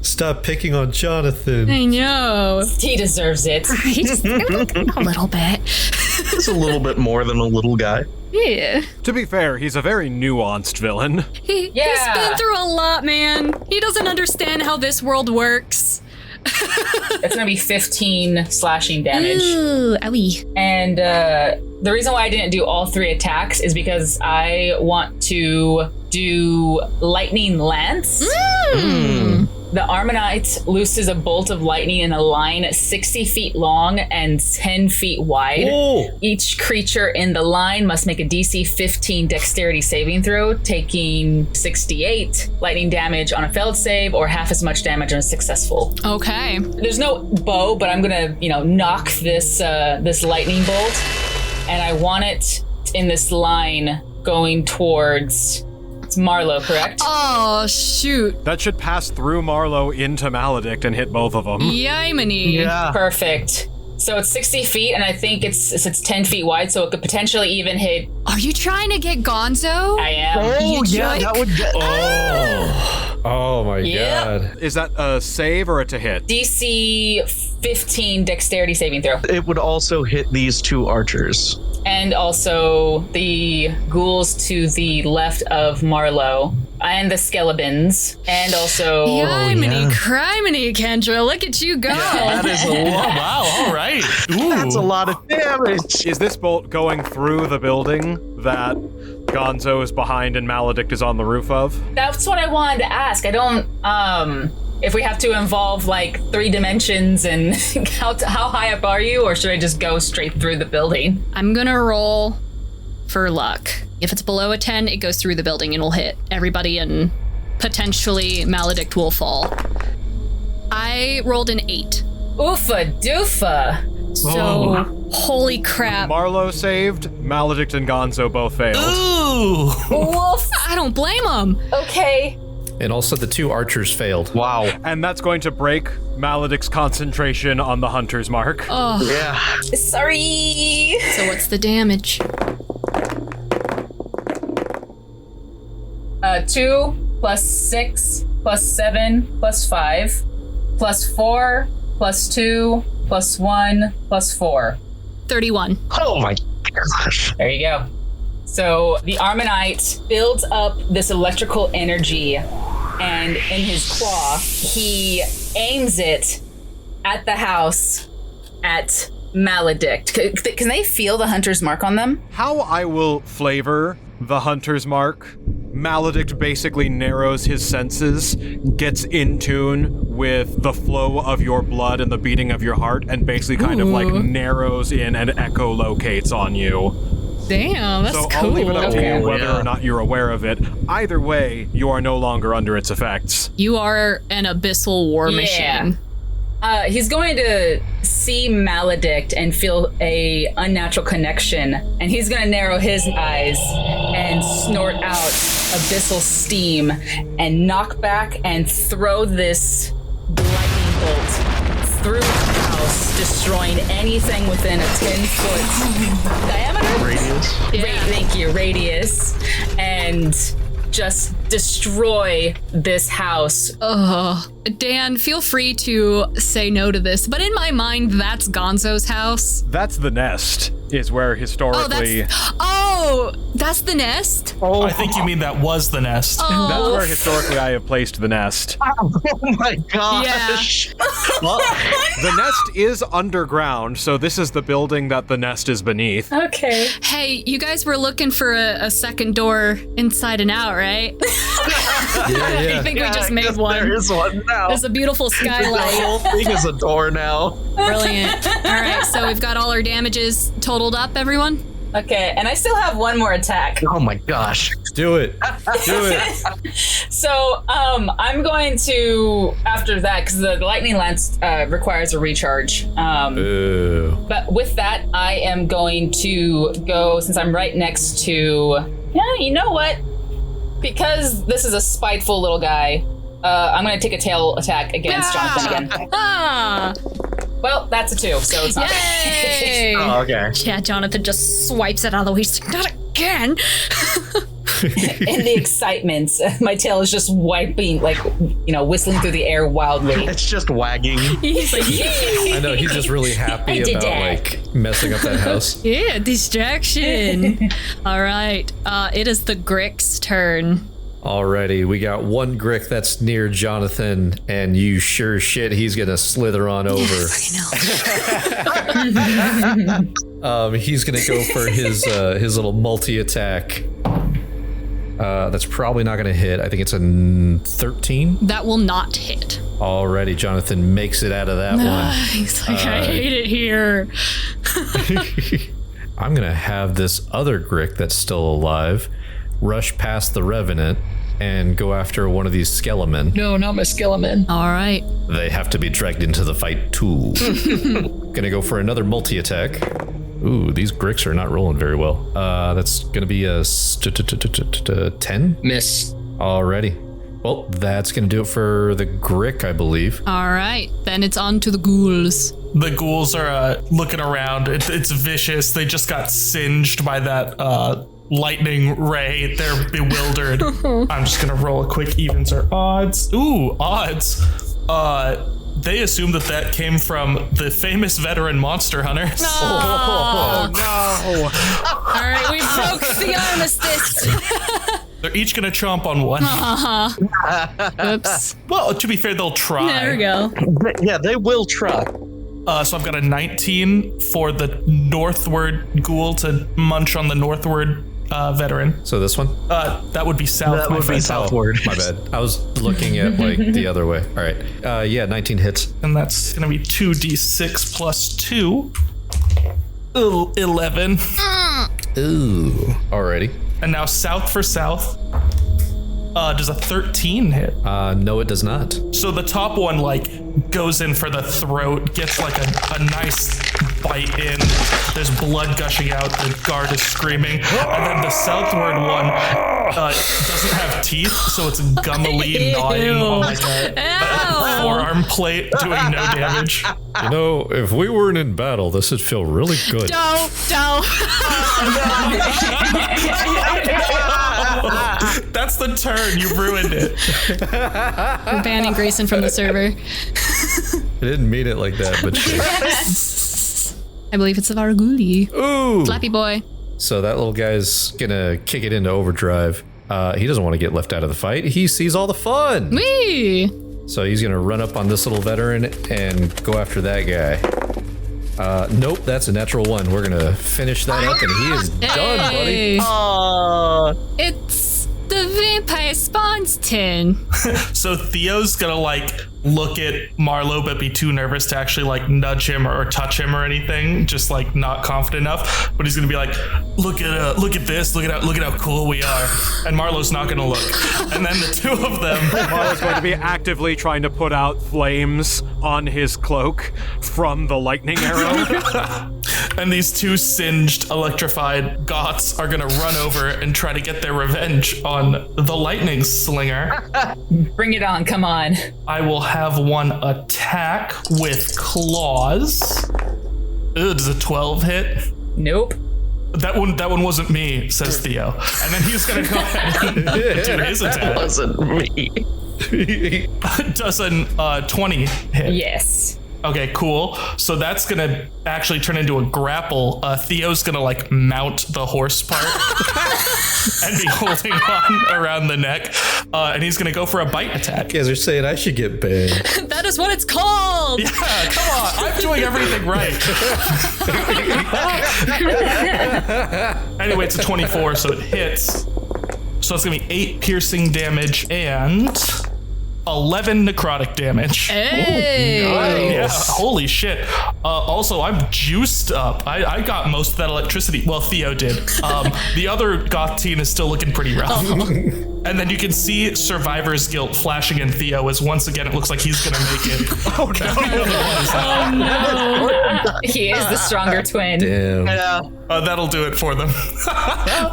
Stop picking on Jonathan. I know. He deserves it. He's a little bit. It's a little bit more than a little guy. Yeah. To be fair, he's a very nuanced villain. He's been through a lot, man. He doesn't understand how this world works. It's going to be 15 slashing damage. Ooh, owie. And the reason why I didn't do all 3 attacks is because I want to do Lightning Lance. The Armonite looses a bolt of lightning in a line 60 feet long and 10 feet wide. Oh. Each creature in the line must make a DC 15 dexterity saving throw, taking 68 lightning damage on a failed save or half as much damage on a successful. Okay. There's no bow, but I'm gonna, knock this this lightning bolt, and I want it in this line going towards. It's Marlowe, correct? Oh, shoot. That should pass through Marlowe into Maledict and hit both of them. Yiminy. Yeah. Perfect. So it's 60 feet, and I think it's 10 feet wide, so it could potentially even hit. Are you trying to get Gonzo? I am. Oh, yeah, that would get. Oh my Yeah. god. Is that a save or a to hit? DC 15 dexterity saving throw. It would also hit these 2 archers. And also the ghouls to the left of Marlowe. And the skeletons. And also. Yiminy criminy, Kendra. Look at you go. That is a lot. Wow, all right. Ooh. That's a lot of damage. Is this bolt going through the building that Gonzo is behind and Maledict is on the roof of? That's what I wanted to ask. I don't, if we have to involve like 3 dimensions and how high up are you, or should I just go straight through the building? I'm gonna roll for luck. If it's below a 10, it goes through the building and will hit everybody, and potentially Maledict will fall. I rolled an 8. Oofa doofa. So, holy crap. Marlowe saved, Maledict and Gonzo both failed. Ooh. Wolf. I don't blame him. Okay. And also the 2 archers failed. Wow. And that's going to break Maledict's concentration on the hunter's mark. Oh, Yeah. Sorry. so what's the damage? 2 plus 6 plus 7 plus 5 plus 4 plus 2 plus 1 plus 4. 31. Oh my gosh. There you go. So the Armonite builds up this electrical energy, and in his claw, he aims it at the house at Maledict. Can they feel the hunter's mark on them? How I will flavor the hunter's mark. Maledict basically narrows his senses, gets in tune with the flow of your blood and the beating of your heart, and basically kind of like narrows in and echolocates on you. Damn, that's So cool. I'll leave it up to Okay. you whether or not you're aware of it. Either way, you are no longer under its effects. You are an abyssal war Yeah. machine. He's going to see Maledict and feel a unnatural connection, and he's going to narrow his eyes and snort out abyssal steam and knock back and throw this lightning bolt through the house, destroying anything within a 10-foot diameter? Radius. Thank you, radius. And just destroy this house. Dan, feel free to say no to this, but in my mind, that's Gonzo's house. That's the nest, is where historically... That's the nest? I think you mean that was the nest. That's where historically I have placed the nest. Oh my gosh. Well, The nest is underground, so this is the building that the nest is beneath. Okay. Hey, you guys were looking for a second door inside and out, right? I think we just made one. There is one now. There's a beautiful The skylight. whole thing is a door now. Brilliant. All right, so we've got all our damages totaled up, everyone? Okay, and I still have one more attack. Oh my gosh. Do it. Do it. So, I'm going to, after that, because the lightning lance requires a recharge. Ooh. But with that, I am going to go, since I'm right next to, you know what? Because this is a spiteful little guy, I'm going to take a tail attack against Jonathan again. Well, that's a 2, so it's not. Yay! Oh, okay. Yeah, Jonathan just swipes it out of the way. He's like, not again! In the excitement, my tail is just wiping, whistling through the air wildly. It's just wagging. He's like, I know, he's just really happy did about, that. messing up that house. yeah, distraction. All right, it is the Grick's turn. Alrighty, we got one Grick that's near Jonathan, and you sure as shit he's gonna slither on over. He's gonna go for his little multi-attack. That's probably not gonna hit. I think it's a 13. That will not hit. Alrighty, Jonathan makes it out of that one. He's like, I hate it here. I'm gonna have this other Grick that's still alive rush past the Revenant and go after one of these Skelemen. No, not my skeleton. All right. They have to be dragged into the fight too. Gonna go for another multi-attack. Ooh, these Gricks are not rolling very well. That's gonna be a 10? Miss. Alrighty. Well, that's gonna do it for the Grick, I believe. All right, then it's on to the ghouls. The ghouls are looking around. It's vicious. They just got singed by that lightning ray. They're bewildered. I'm just gonna roll a quick evens or odds. Ooh, odds. They assume that came from the famous veteran monster hunter. Oh, no. All right, we broke the armistice. They're each gonna chomp on one. Oops. Well, to be fair, they'll try. There we go. Yeah, they will try. So I've got a 19 for the northward ghoul to munch on the northward veteran. So this one? That would be south. That my would be friend. southward. My bad. I was looking at the other way. All right. Yeah, 19 hits. And that's gonna be 2d6 plus 2. 11. Ooh. Alrighty. And now south for south. Does a 13 hit? No, it does not. So the top one goes in for the throat, gets a nice bite in. There's blood gushing out. The guard is screaming, and then the southward one doesn't have teeth, so it's gummily gnawing on a forearm plate, doing no damage. You know, if we weren't in battle, this would feel really good. Don't. That's the turn. You ruined it. We're banning Grayson from the server. I didn't mean it like that, but sure. I believe it's the Varaguli. Ooh. Flappy boy. So that little guy's gonna kick it into overdrive. He doesn't want to get left out of the fight. He sees all the fun. Whee! So he's gonna run up on this little veteran and go after that guy. Nope, that's a natural 1. We're gonna finish that up, and he is done, buddy. It's the vampire spawn's turn. So Theo's gonna look at Marlowe but be too nervous to actually like nudge him or touch him or anything, just like not confident enough. But he's gonna be like, look at this, look at how cool we are. And Marlowe's not gonna look. And then the two of them, Marlowe's going to be actively trying to put out flames on his cloak from the lightning arrow. and these two singed, electrified Goths are gonna run over and try to get their revenge on the lightning slinger. Bring it on, come on. I will have one attack with claws. Ugh, does a 12 hit? Nope. That one wasn't me, says Theo. And then he's gonna go ahead and do his attack. That wasn't me. Does a 20 hit? Yes. Okay, cool. So that's gonna actually turn into a grapple. Theo's gonna like mount the horse part and be holding on around the neck. And he's gonna go for a bite attack. You guys are saying I should get banned. That is what it's called. Yeah, come on. I'm doing everything right. Anyway, it's a 24, so it hits. So it's gonna be 8 piercing damage and 11 necrotic damage. Hey. Nice. Yeah, holy shit. Also, I'm juiced up. I got most of that electricity. Well, Theo did. The other goth teen is still looking pretty rough. And then you can see survivor's guilt flashing in Theo as once again it looks like he's gonna make it. Oh no. He is the stronger twin. Damn. That'll do it for them.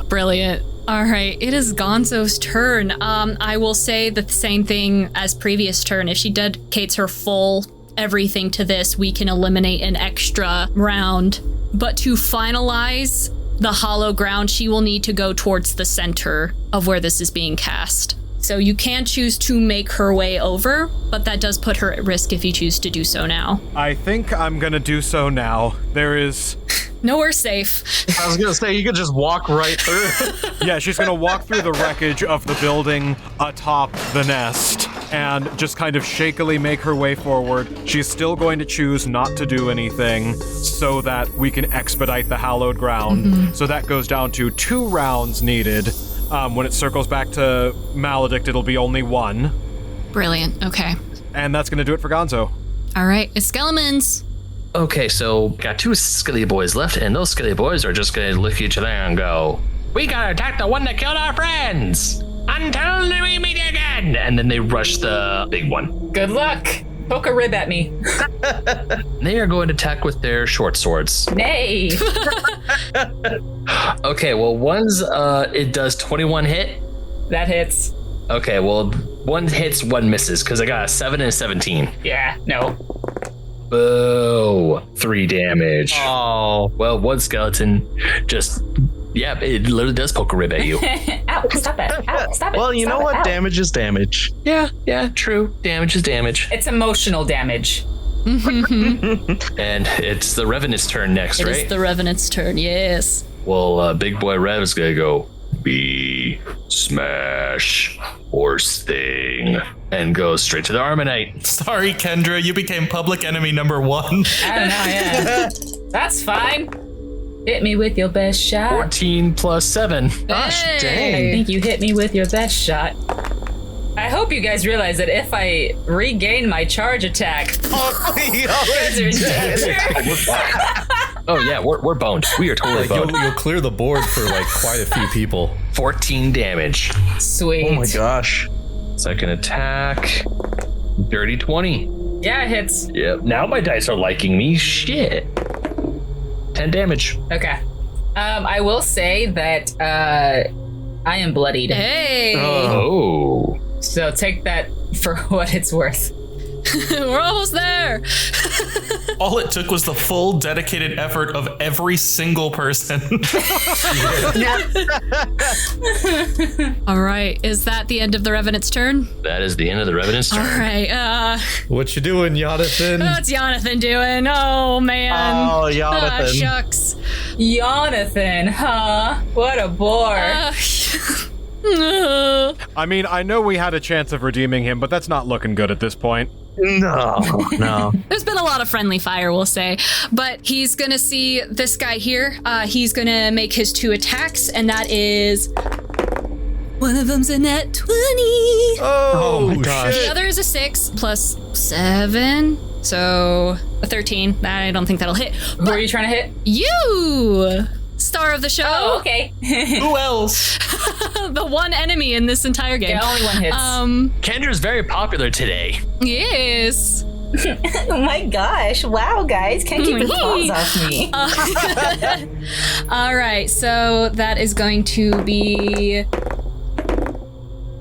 Brilliant. All right, it is Gonzo's turn. I will say the same thing as previous turn. If she dedicates her full everything to this, we can eliminate an extra round. But to finalize the hollow ground, she will need to go towards the center of where this is being cast. So you can choose to make her way over, but that does put her at risk if you choose to do so now. I think I'm gonna do so now. There is... Nowhere safe. I was gonna say, you could just walk right through. Yeah, she's gonna walk through the wreckage of the building atop the nest and just kind of shakily make her way forward. She's still going to choose not to do anything so that we can expedite the hallowed ground. So that goes down to 2 rounds needed. When it circles back to Maledict, it'll be only 1. Brilliant. Okay. And that's gonna do it for Gonzo. All right. It's Skelemans. Okay, so got 2 skilly boys left, and those skilly boys are just gonna look at each other and go, "We gotta attack the one that killed our friends until we meet again!" And then they rush the big one. Good luck. Poke a rib at me. They are going to attack with their short swords. Nay. Okay, well, one's, it does 21 hit. That hits. Okay, well, 1 hits, 1 misses, because I got a 7 and a 17. Yeah, no. Boo. 3 damage. Oh. Well, one skeleton just, yeah, it literally does poke a rib at you. Ow, stop it. Ow, stop it. Well, you know what? Damage is damage. Yeah, true. Damage is damage. It's emotional damage. And it's the Revenant's turn next, It right? is the Revenant's turn, yes. Well, Big Boy Rev is gonna go, "Be smash horse thing," and go straight to the Armonite. Sorry, Kendra, you became public enemy number 1. I don't know, yeah. That's fine. Hit me with your best shot. 14 plus 7. Gosh, I dang. think you hit me with your best shot. I hope you guys realize that if I regain my charge attack, you guys are in danger. Oh yeah, we're boned. We are totally boned. You'll clear the board for like quite a few people. 14 damage. Sweet. Oh my gosh. Second attack. Dirty 20. Yeah, it hits. Yep. Now my dice are liking me. Shit. 10 damage. Okay. I will say that I am bloodied. Hey. Oh. So take that for what it's worth. We're almost there. All it took was the full dedicated effort of every single person. All right. Is that the end of the Revenant's turn? That is the end of the Revenant's All turn. right. What you doing, Jonathan? What's Jonathan doing? Oh, man. Oh, Jonathan. Shucks. Jonathan, huh? What a bore. I mean, I know we had a chance of redeeming him, but that's not looking good at this point. No. There's been a lot of friendly fire, we'll say. But he's going to see this guy here. He's going to make his 2 attacks, and that is One of them's a net 20. Oh my gosh. The other is a 6 plus 7. So a 13. I don't think that'll hit. Who are you trying to hit? You! Star of the show. Oh, okay. Who else? The one enemy in this entire game. Yeah, only one hits. Kendra's very popular today. Yes. Oh my gosh. Wow, guys. Can't keep his claws off me. All right, so that is going to be...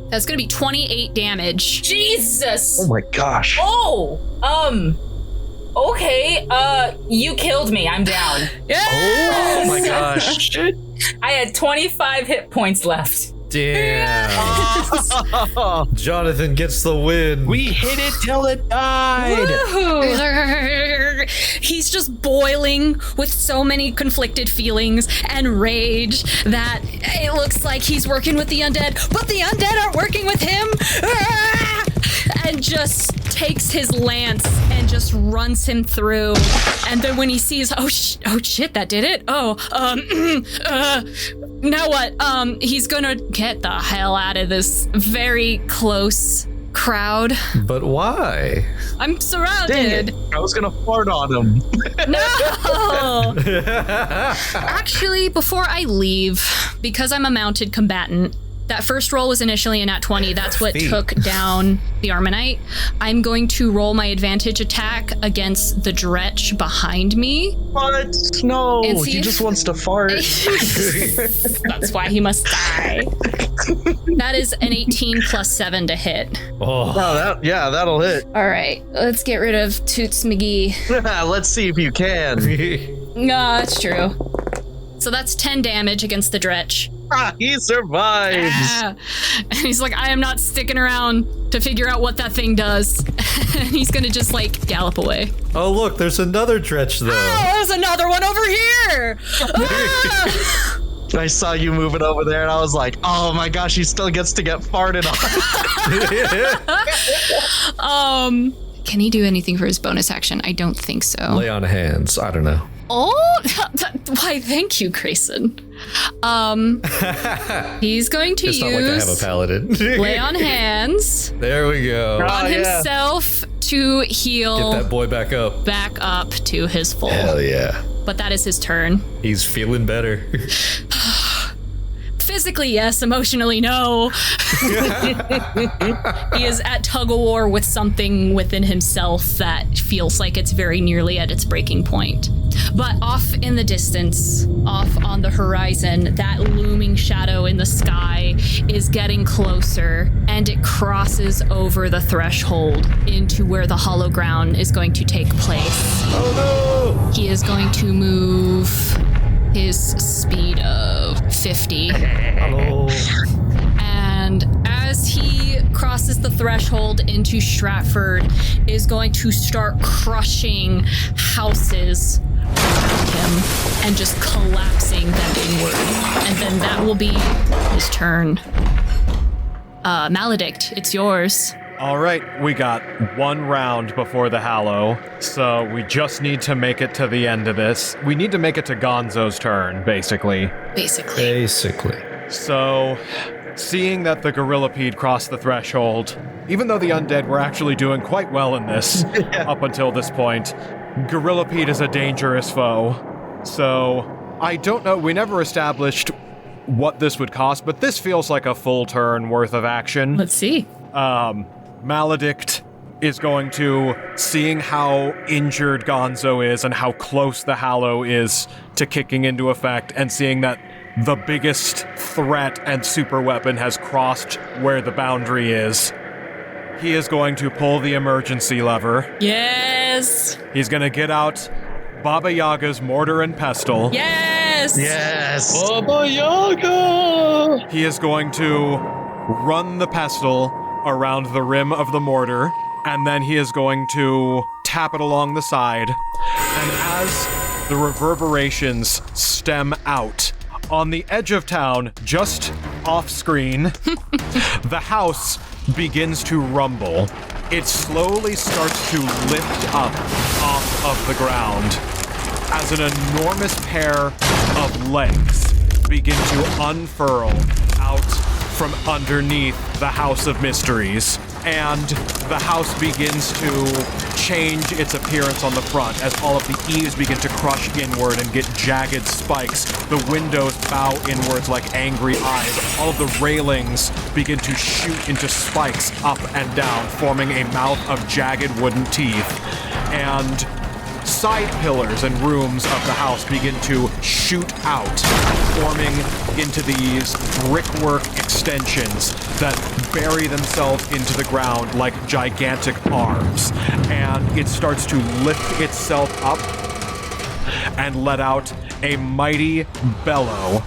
That's going to be 28 damage. Jesus. Oh my gosh. Oh, okay. You killed me. I'm down. Yes! Oh my gosh. I had 25 hit points left. Damn. Jonathan gets the win. We hit it till it died. Woohoo! He's just boiling with so many conflicted feelings and rage that it looks like he's working with the undead, but the undead aren't working with him. And just takes his lance and just runs him through. And then when he sees, oh shit, that did it. Now what? He's gonna get the hell out of this very close crowd. But why? I'm surrounded. Dang it. I was gonna fart on him. No! Actually, before I leave, because I'm a mounted combatant, that first roll was initially a nat 20. That's what took down the Armanite. I'm going to roll my advantage attack against the Dretch behind me. What? No, And see he if- just wants to fart. That's why he must die. That is an 18 plus 7 to hit. Oh. That'll hit. All right, let's get rid of Toots McGee. Let's see if you can. No, that's true. So that's 10 damage against the Dretch. He survives. Ah. And he's like, I am not sticking around to figure out what that thing does. And he's gonna just like gallop away. Oh, look, there's another Dretch though. Oh, there's another one over here. Ah! I saw you moving over there and I was like, oh my gosh, he still gets to get farted on. Can he do anything for his bonus action? I don't think so. Lay on hands. I don't know. Oh, why, thank you, Grayson. He's going to It's not like I have a use paladin. lay on hands There we go. on himself to heal Get that boy back up. to his full. Hell yeah. But that is his turn. He's feeling better. Physically, yes. Emotionally, no. He is at tug of war with something within himself that feels like it's very nearly at its breaking point. But off in the distance, off on the horizon, that looming shadow in the sky is getting closer, and it crosses over the threshold into where the hollow ground is going to take place. Oh no! He is going to move his speed of 50. Hello. And as he crosses the threshold into Stratford, is going to start crushing houses around him and just collapsing them inward. And then that will be his turn. Maledict, it's yours. All right, we got one round before the Hallow, so we just need to make it to the end of this. We need to make it to Gonzo's turn, basically. Basically. So, seeing that the Gorillapede crossed the threshold, even though the undead were actually doing quite well in this up until this point, Gorillapede is a dangerous foe. So, I don't know, we never established what this would cost, but this feels like a full turn worth of action. Let's see. Maledict is going to, seeing how injured Gonzo is and how close the Hallow is to kicking into effect, and seeing that the biggest threat and super weapon has crossed where the boundary is, he is going to pull the emergency lever. Yes. He's going to get out Baba Yaga's mortar and pestle. Yes. Yes. Baba Yaga! He is going to run the pestle around the rim of the mortar, and then he is going to tap it along the side. And as the reverberations stem out, on the edge of town, just off screen, the house begins to rumble. It slowly starts to lift up off of the ground as an enormous pair of legs begin to unfurl out from underneath the House of Mysteries. And the house begins to change its appearance on the front as all of the eaves begin to crush inward and get jagged spikes. The windows bow inwards like angry eyes. All of the railings begin to shoot into spikes up and down, forming a mouth of jagged wooden teeth. And side pillars and rooms of the house begin to shoot out, forming into these brickwork extensions that bury themselves into the ground like gigantic arms. And it starts to lift itself up and let out a mighty bellow.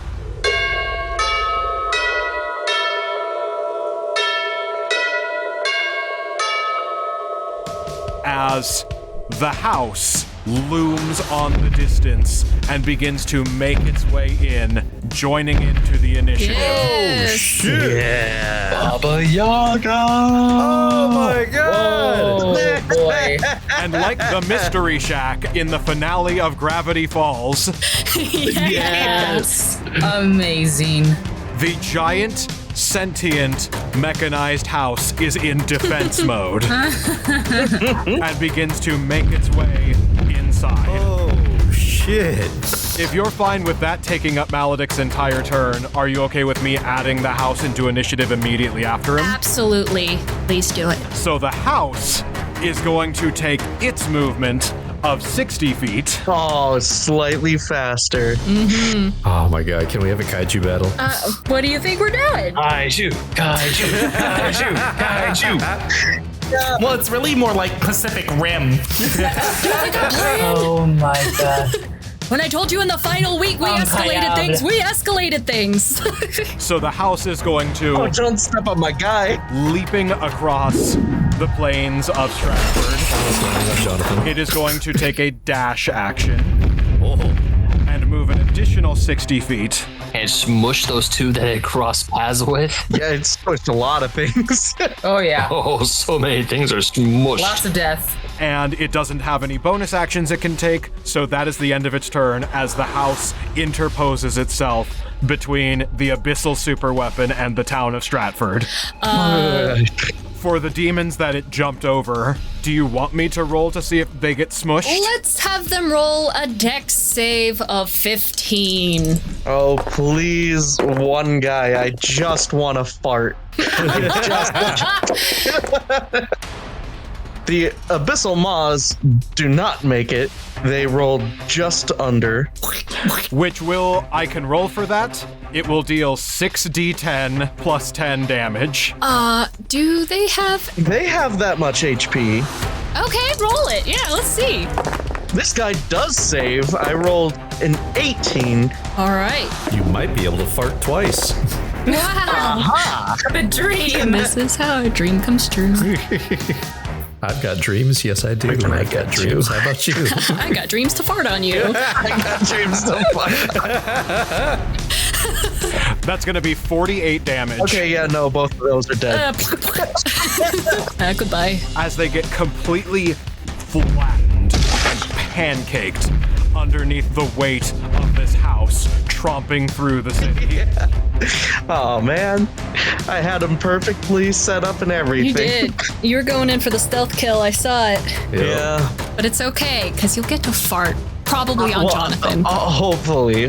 As the house looms on the distance and begins to make its way in, joining into the initiative. Yes. Oh, shit. Yeah. Baba Yaga! Oh my god! Oh boy. And like the Mystery Shack in the finale of Gravity Falls, Yes. Amazing. the giant, sentient, mechanized house is in defense mode and begins to make its way inside. Oh shit. If you're fine with that taking up Maledict's entire turn, are you okay with me adding the house into initiative immediately after him? Absolutely. Please do it. So the house is going to take its movement of 60 feet. Oh, slightly faster. Oh my god, can we have a kaiju battle? What do you think we're doing? Kaiju! Kaiju! Kaiju! Kaiju! Well, it's really more like Pacific Rim. Oh my god. When I told you in the final week we escalated things, we escalated things. So the house is going to, Oh, don't step on my guy. leaping across the plains of Stratford. Jonathan. It is going to take a dash action Oh. and move an additional 60 feet. And smush those two that it crossed paths with. Yeah, it's pushed a lot of things. Oh yeah. Oh, so many things are smushed. Lots of death. And it doesn't have any bonus actions it can take, so that is the end of its turn as the house interposes itself between the abyssal superweapon and the town of Stratford. For the demons that it jumped over, do you want me to roll to see if they get smushed? Let's have them roll a dex save of 15. Oh, please, one guy. I just want to fart. The Abyssal Maws do not make it. They rolled just under. Which I can roll for that. It will deal 6d10 plus 10 damage. Do they have... They have that much HP. Okay, roll it. Yeah, let's see. This guy does save. I rolled an 18. All right. You might be able to fart twice. Wow. The dream. This is how a dream comes true. I've got dreams. Yes, I do. I've got dreams. How about you? I got dreams to fart on you. I got James so far. That's going to be 48 damage. Okay, yeah, no, both of those are dead. Goodbye. As they get completely flattened and pancaked underneath the weight of this house, tromping through the city. Oh, man. I had him perfectly set up and everything. You did. You were going in for the stealth kill. I saw it. Yeah. But it's okay, because you'll get to fart. Probably on Well, Jonathan. Hopefully.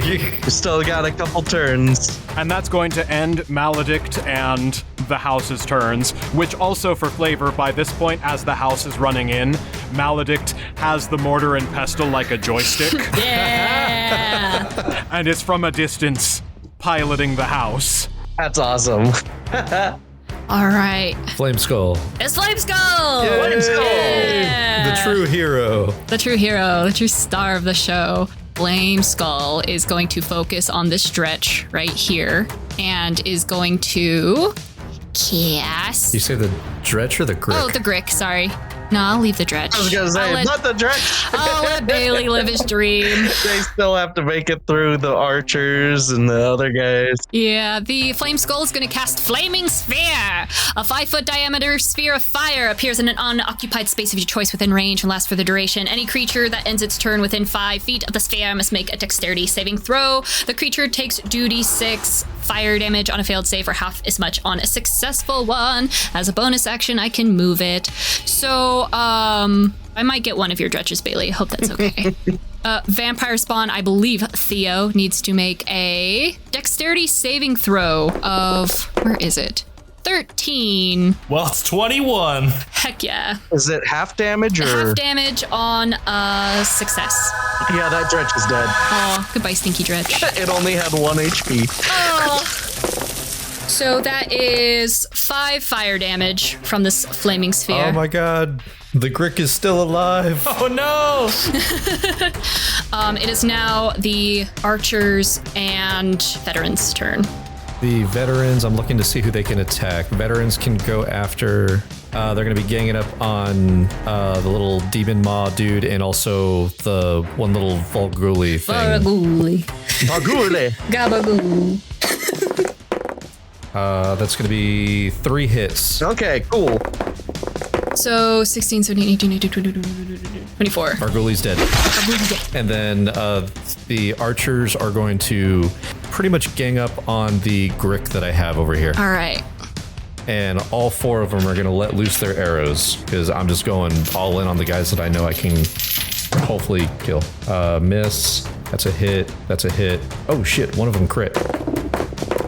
We still got a couple turns. And that's going to end Maledict and the house's turns, which also for flavor, by this point, as the house is running in, Maledict has the mortar and pestle like a joystick. Yeah. And is from a distance piloting the house. That's awesome. All right. Flame Skull. It's Flame Skull! Flame Skull! Yeah. The true hero. The true hero, the true star of the show. Flame Skull is going to focus on this stretch right here and is going to cast... You say the dretch or the grick? Oh, the Grick, sorry. No, I'll leave the dretch. I was gonna say, not the dretch. I'll let Bailey live his dream. They still have to make it through the archers and the other guys. Yeah, the Flame Skull is going to cast Flaming Sphere. A 5-foot diameter sphere of fire appears in an unoccupied space of your choice within range and lasts for the duration. Any creature that ends its turn within 5 feet of the sphere must make a dexterity saving throw. The creature takes 2d6 fire damage on a failed save or half as much on a successful one. As a bonus action, I can move it. So, I might get one of your dretches, Bailey. Hope that's okay. Vampire spawn, I believe Theo needs to make a dexterity saving throw of, where is it? 13. Well, it's 21. Heck yeah. Is it half damage or? Half damage on success. Yeah, that dretch is dead. Oh, goodbye, stinky dretch. It only had 1 HP. Oh. So that is 5 fire damage from this flaming sphere. Oh my god. The Grick is still alive. Oh no! It is now the archers and veterans' turn. The veterans, I'm looking to see who they can attack. Veterans can go after, they're going to be ganging up on the little demon maw dude and also the one little Volguli thing. Volguli. Gabagoo. That's going to be 3 hits. Okay, cool. So 16, 17, 18, 19, 20, 24. Marguli's dead. And then the archers are going to pretty much gang up on the Grick that I have over here. All right. And all 4 of them are going to let loose their arrows because I'm just going all in on the guys that I know I can hopefully kill. Miss. That's a hit. That's a hit. Oh shit, one of them crit.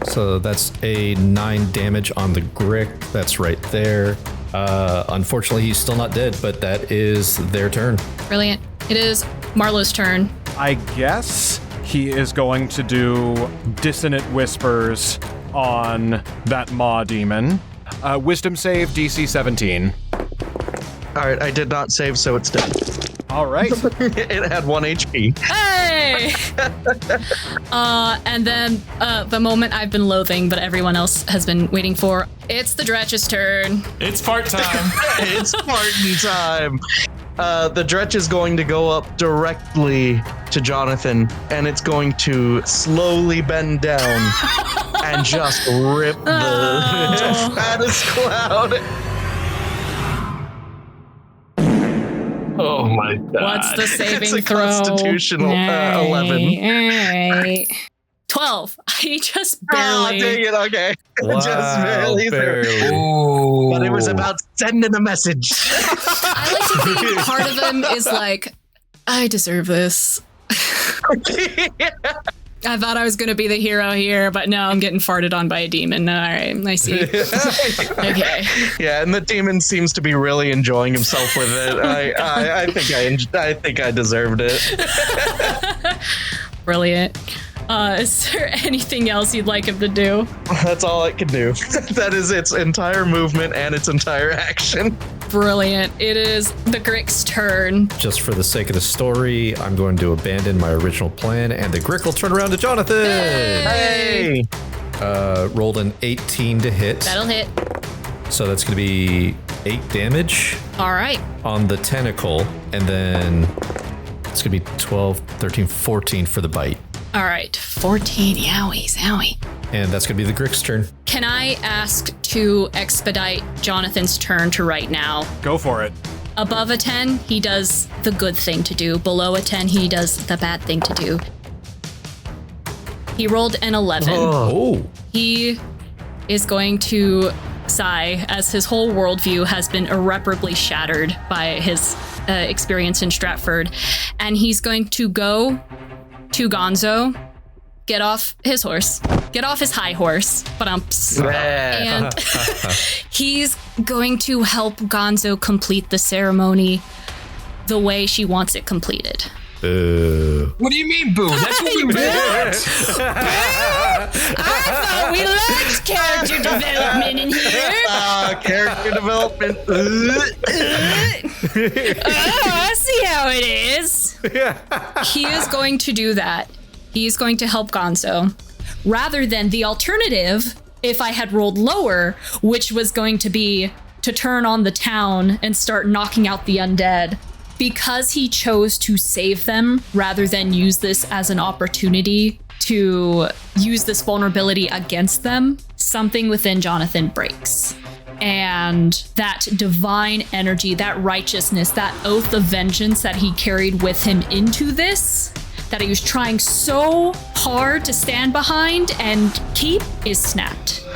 So that's a 9 damage on the Grick. That's right there. Unfortunately, he's still not dead, but that is their turn. Brilliant. It is Marlowe's turn. I guess he is going to do Dissonant Whispers on that Maw Demon. Wisdom save, DC 17. All right, I did not save, so it's dead. All right. It had 1 HP. Hey! And then the moment I've been loathing, but everyone else has been waiting for, it's the Dretch's turn. It's part time. It's Spartan time. The Dretch is going to go up directly to Jonathan, and it's going to slowly bend down and just rip the fattest cloud. Oh my god. What's the saving It's a throw? constitutional 11. All right. 12. I just barely. Oh, dang it, okay. Wow, Just barely. Ooh. But it was about sending a message. I like to think part of him is like, I deserve this. I thought I was going to be the hero here, but no, I'm getting farted on by a demon. All right, I see. Okay. Yeah, and the demon seems to be really enjoying himself with it. I think I deserved it. Brilliant. Is there anything else you'd like him to do? That's all it can do. That is its entire movement and its entire action. Brilliant. It is the Grick's turn. Just for the sake of the story, I'm going to abandon my original plan, and the Grick will turn around to Jonathan. Hey! Rolled an 18 to hit. That'll hit. So that's going to be 8 damage All right. on the tentacle, and then it's going to be 12, 13, 14 for the bite. All right. 14. Yowie. And that's going to be the Grick's turn. Can I ask to expedite Jonathan's turn to right now? Go for it. Above a 10, he does the good thing to do. Below a 10, he does the bad thing to do. He rolled an 11. Oh. He is going to sigh as his whole worldview has been irreparably shattered by his experience in Stratford. And he's going to go to Gonzo, get off his horse, get off his high horse, and he's going to help Gonzo complete the ceremony the way she wants it completed. What do you mean, boo? That's what we want. I thought we liked character development in here. Character development. Oh, I see how it is. He is going to do that. He's going to help Gonzo. Rather than the alternative, if I had rolled lower, which was going to be to turn on the town and start knocking out the undead. Because he chose to save them rather than use this as an opportunity to use this vulnerability against them, something within Jonathan breaks. And that divine energy, that righteousness, that oath of vengeance that he carried with him into this, that he was trying so hard to stand behind and keep is snapped.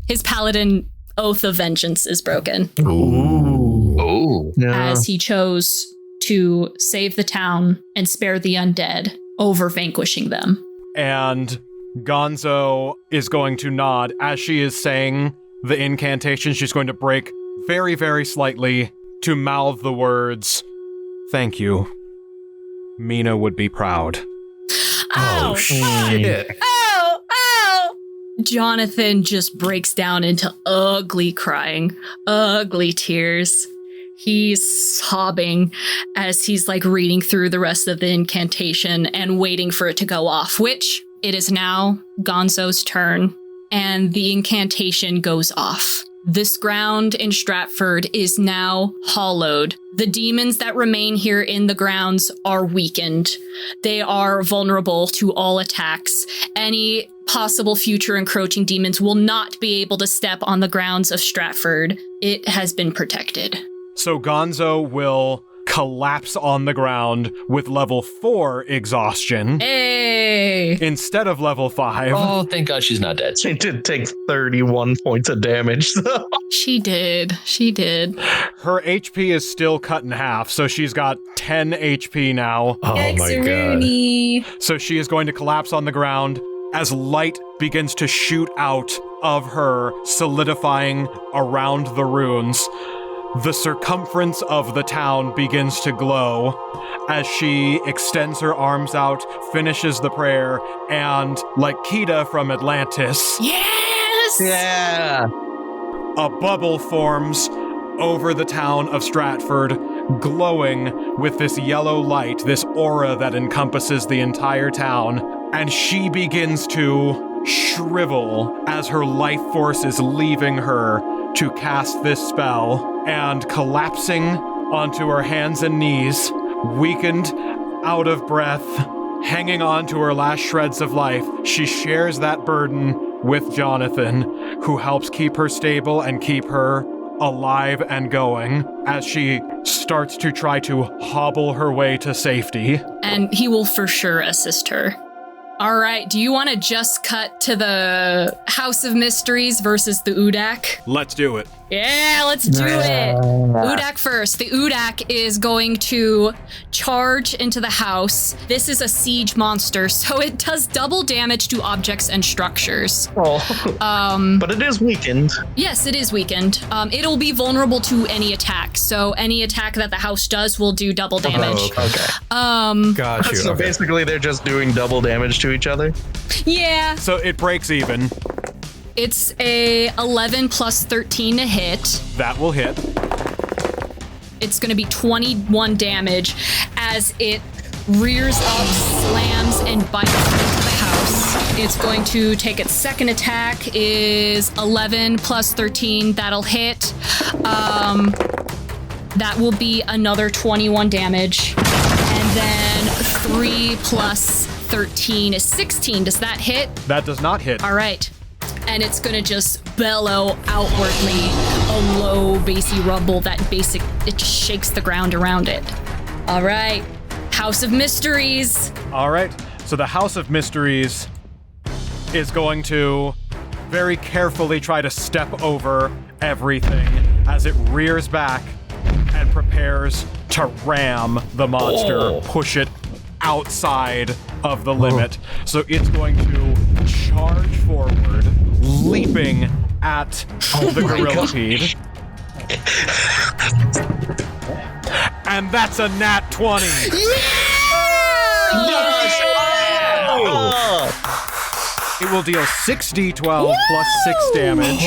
His paladin oath of vengeance is broken. Ooh. As he chose to save the town and spare the undead over vanquishing them. And Gonzo is going to nod as she is saying the incantation. She's going to break very, very slightly to mouth the words, "Thank you. Mina would be proud." Oh, shit. Oh! Jonathan just breaks down into ugly crying, ugly tears. He's sobbing as he's like reading through the rest of the incantation and waiting for it to go off, which it is now Gonzo's turn, and the incantation goes off. This ground in Stratford is now hollowed. The demons that remain here in the grounds are weakened. They are vulnerable to all attacks. Any possible future encroaching demons will not be able to step on the grounds of Stratford. It has been protected. So Gonzo will collapse on the ground with level 4 exhaustion. Hey! Instead of level 5. Oh, thank God she's not dead. She did take 31 points of damage. She did. Her HP is still cut in half, so she's got 10 HP now. Oh my god. So she is going to collapse on the ground as light begins to shoot out of her, solidifying around the runes. The circumference of the town begins to glow as she extends her arms out, finishes the prayer, and like Kida from Atlantis, Yes! Yeah. a bubble forms over the town of Stratford, glowing with this yellow light, this aura that encompasses the entire town, and she begins to shrivel as her life force is leaving her to cast this spell, and collapsing onto her hands and knees, weakened, out of breath, hanging on to her last shreds of life, she shares that burden with Jonathan, who helps keep her stable and keep her alive and going as she starts to try to hobble her way to safety. And he will for sure assist her. All right, do you want to just cut to the House of Mysteries versus the Udak? Let's do it. Yeah, let's do it. Udak first. The Udak is going to charge into the house. This is a siege monster, so it does double damage to objects and structures. But it is weakened. Yes, it is weakened. It'll be vulnerable to any attack, so any attack that the house does will do double damage. Got you. So basically they're just doing double damage to each other? Yeah. So it breaks even. It's a 11 plus 13 to hit. That will hit. It's going to be 21 damage as it rears up, slams, and bites into the house. It's going to take its second attack, is 11 plus 13. That'll hit. That will be another 21 damage. And then 3 plus 13 is 16. Does that hit? That does not hit. All right. And it's gonna just bellow outwardly a low, bassy rumble that it just shakes the ground around it. All right, House of Mysteries. All right, so the House of Mysteries is going to very carefully try to step over everything as it rears back and prepares to ram the monster, push it outside of the limit. So it's going to charge forward, leaping at the gorillipede. And that's a nat 20. It will deal 6d12 plus 6 damage.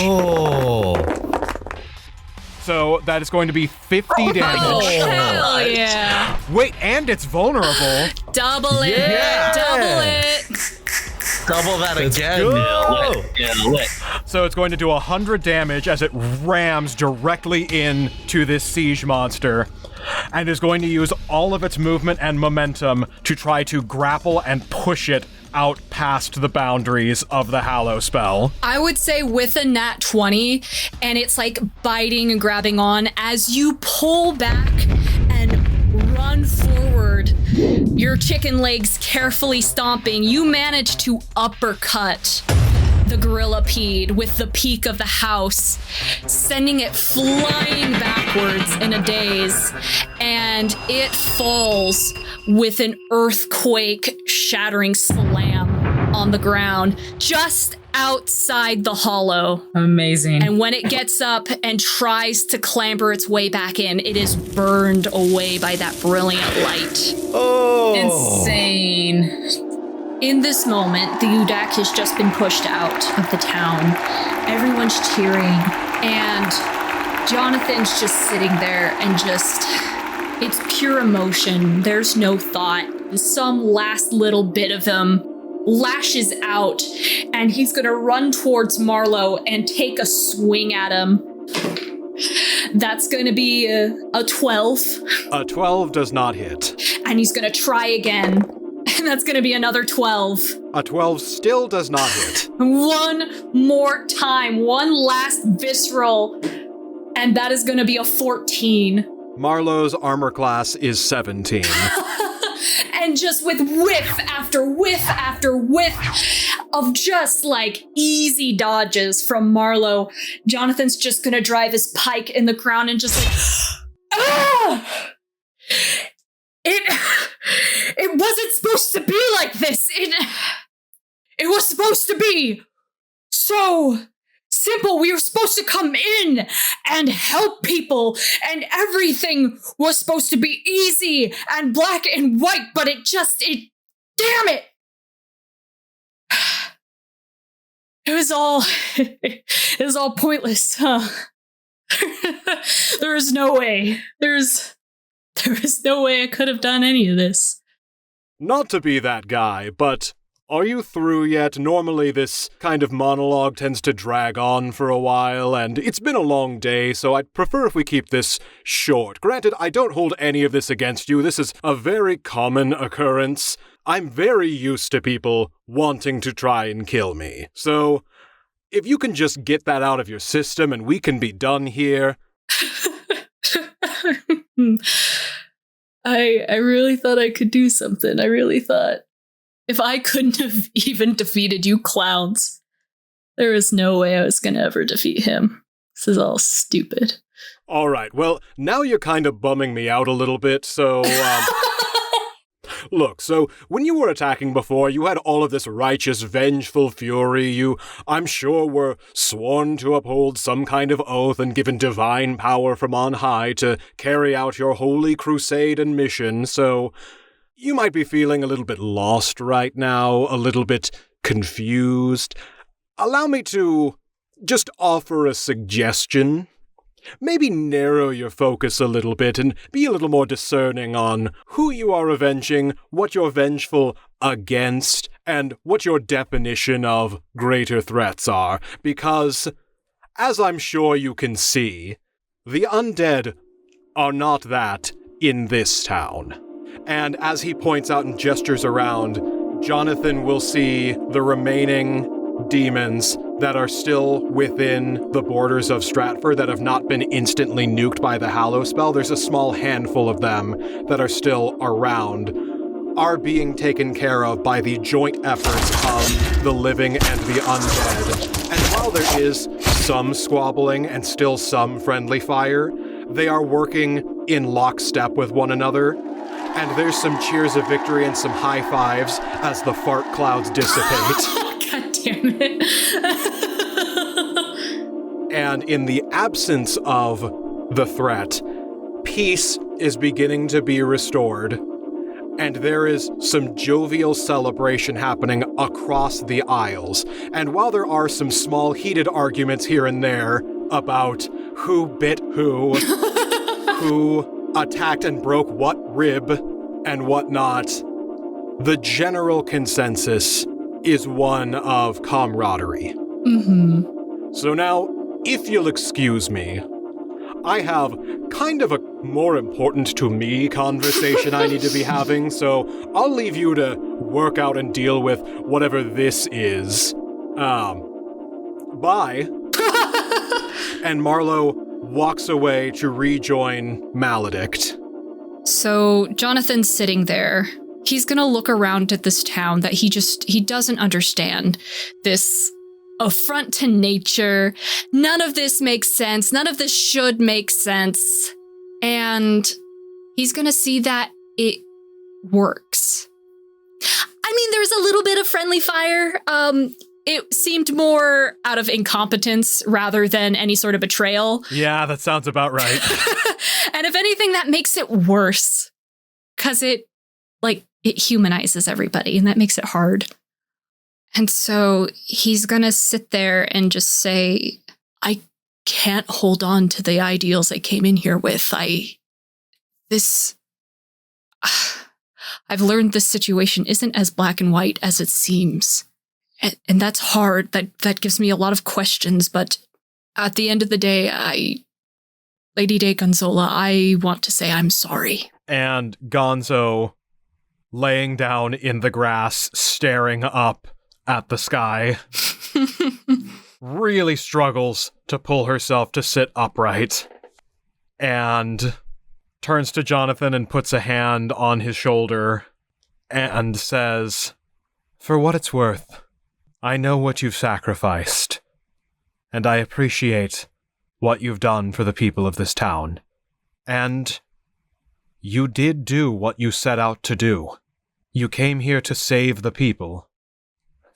So that is going to be 50 damage. Oh, hell yeah. Wait, and it's vulnerable. Double it. Yeah. Double it. Double that again. So it's going to do 100 damage as it rams directly into this siege monster, and is going to use all of its movement and momentum to try to grapple and push it out past the boundaries of the Hallow spell. I would say with a nat 20, and it's like biting and grabbing on, as you pull back and run forward, your chicken legs carefully stomping, you manage to uppercut the gorillapede with the peak of the house, sending it flying backwards in a daze, and it falls with an earthquake-shattering slam on the ground just outside the hollow. Amazing. And when it gets up and tries to clamber its way back in, it is burned away by that brilliant light. Oh! Insane. In this moment, the Udak has just been pushed out of the town. Everyone's cheering, and Jonathan's just sitting there and it's pure emotion. There's no thought. Some last little bit of him lashes out, and he's gonna run towards Marlowe and take a swing at him. That's gonna be a 12. A 12 does not hit. And he's gonna try again. And that's gonna be another 12. A 12 still does not hit. One more time, one last visceral, and that is gonna be a 14. Marlowe's armor class is 17. And just with whiff after whiff after whiff of just like easy dodges from Marlowe, Jonathan's just gonna drive his pike in the ground and just like, ah! It wasn't supposed to be like this. It was supposed to be so simple. We were supposed to come in and help people, and everything was supposed to be easy and black and white, but damn it. It was all pointless, huh? There is no way. There is no way I could have done any of this. Not to be that guy, but are you through yet? Normally this kind of monologue tends to drag on for a while, and it's been a long day, so I'd prefer if we keep this short. Granted, I don't hold any of this against you. This is a very common occurrence. I'm very used to people wanting to try and kill me. So, if you can just get that out of your system and we can be done here. I really thought I could do something. I really thought if I couldn't have even defeated you clowns, there was no way I was going to ever defeat him. This is all stupid. All right, well, now you're kind of bumming me out a little bit, so, Look, so when you were attacking before, you had all of this righteous, vengeful fury. You, I'm sure, were sworn to uphold some kind of oath and given divine power from on high to carry out your holy crusade and mission, so you might be feeling a little bit lost right now, a little bit confused. Allow me to just offer a suggestion. Maybe narrow your focus a little bit and be a little more discerning on who you are avenging, what you're vengeful against, and what your definition of greater threats are. Because, as I'm sure you can see, the undead are not that in this town. And as he points out and gestures around, Jonathan will see the remaining demons that are still within the borders of Stratford that have not been instantly nuked by the Hallow spell. There's a small handful of them that are still around, are being taken care of by the joint efforts of the living and the undead. And while there is some squabbling and still some friendly fire, they are working in lockstep with one another. And there's some cheers of victory and some high fives as the fart clouds dissipate. God damn it. And in the absence of the threat, peace is beginning to be restored, and there is some jovial celebration happening across the aisles. And while there are some small heated arguments here and there about who bit who, who attacked and broke what rib and whatnot, the general consensus is one of camaraderie. Mm-hmm. So now, if you'll excuse me, I have kind of a more important to me conversation I need to be having, so I'll leave you to work out and deal with whatever this is. Bye. And Marlowe walks away to rejoin Maledict. So Jonathan's sitting there, he's gonna look around at this town that he doesn't understand. This affront to nature. None of this makes sense. None of this should make sense. And he's gonna see that it works. I mean, there's a little bit of friendly fire. It seemed more out of incompetence rather than any sort of betrayal. Yeah, that sounds about right. And if anything, that makes it worse. Because it humanizes everybody, and that makes it hard. And so he's gonna sit there and just say, I can't hold on to the ideals I came in here with. I've learned this situation isn't as black and white as it seems. And that's hard. That gives me a lot of questions, but at the end of the day, Lady de Gonzola, I want to say I'm sorry. And Gonzo, laying down in the grass, staring up at the sky, really struggles to pull herself to sit upright, and turns to Jonathan and puts a hand on his shoulder and says, "For what it's worth, I know what you've sacrificed, and I appreciate what you've done for the people of this town. And you did do what you set out to do. You came here to save the people.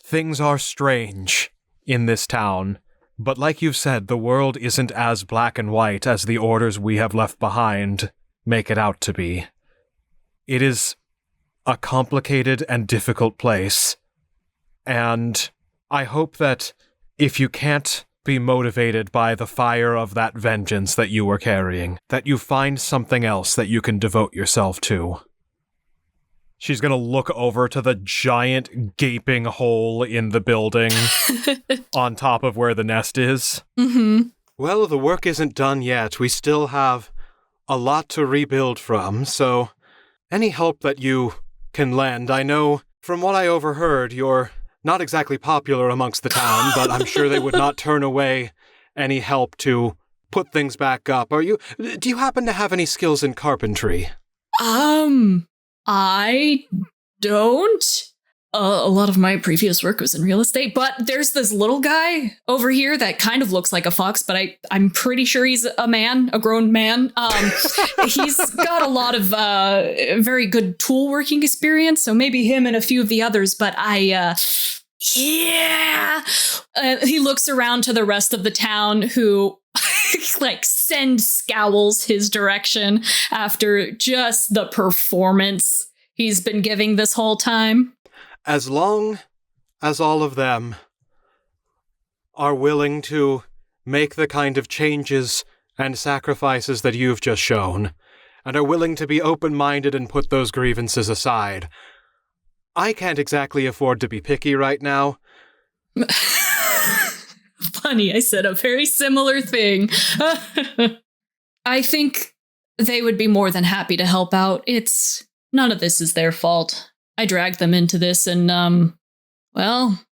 Things are strange in this town, but like you've said, the world isn't as black and white as the orders we have left behind make it out to be. It is a complicated and difficult place, and I hope that if you can't be motivated by the fire of that vengeance that you were carrying, that you find something else that you can devote yourself to." She's gonna look over to the giant gaping hole in the building on top of where the nest is. Mm-hmm. "Well, the work isn't done yet. We still have a lot to rebuild from, so any help that you can lend. I know from what I overheard, you're not exactly popular amongst the town, but I'm sure they would not turn away any help to put things back up. Do you happen to have any skills in carpentry?" I don't. A lot of my previous work was in real estate, but there's this little guy over here that kind of looks like a fox, but I'm pretty sure he's a grown man. He's got a lot of very good tool working experience, so maybe him and a few of the others, but he looks around to the rest of the town who send scowls his direction after just the performance he's been giving this whole time. "As long as all of them are willing to make the kind of changes and sacrifices that you've just shown, and are willing to be open-minded and put those grievances aside, I can't exactly afford to be picky right now." Funny, I said a very similar thing. I think they would be more than happy to help out. None of this is their fault. I dragged them into this and,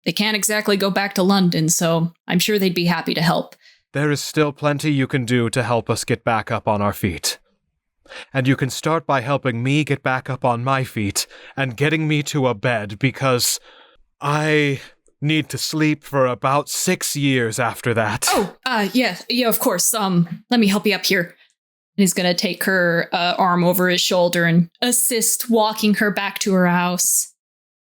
they can't exactly go back to London, so I'm sure they'd be happy to help. "There is still plenty you can do to help us get back up on our feet. And you can start by helping me get back up on my feet and getting me to a bed, because I need to sleep for about 6 years after that." Yeah, of course. Let me help you up here. And he's gonna take her arm over his shoulder and assist walking her back to her house.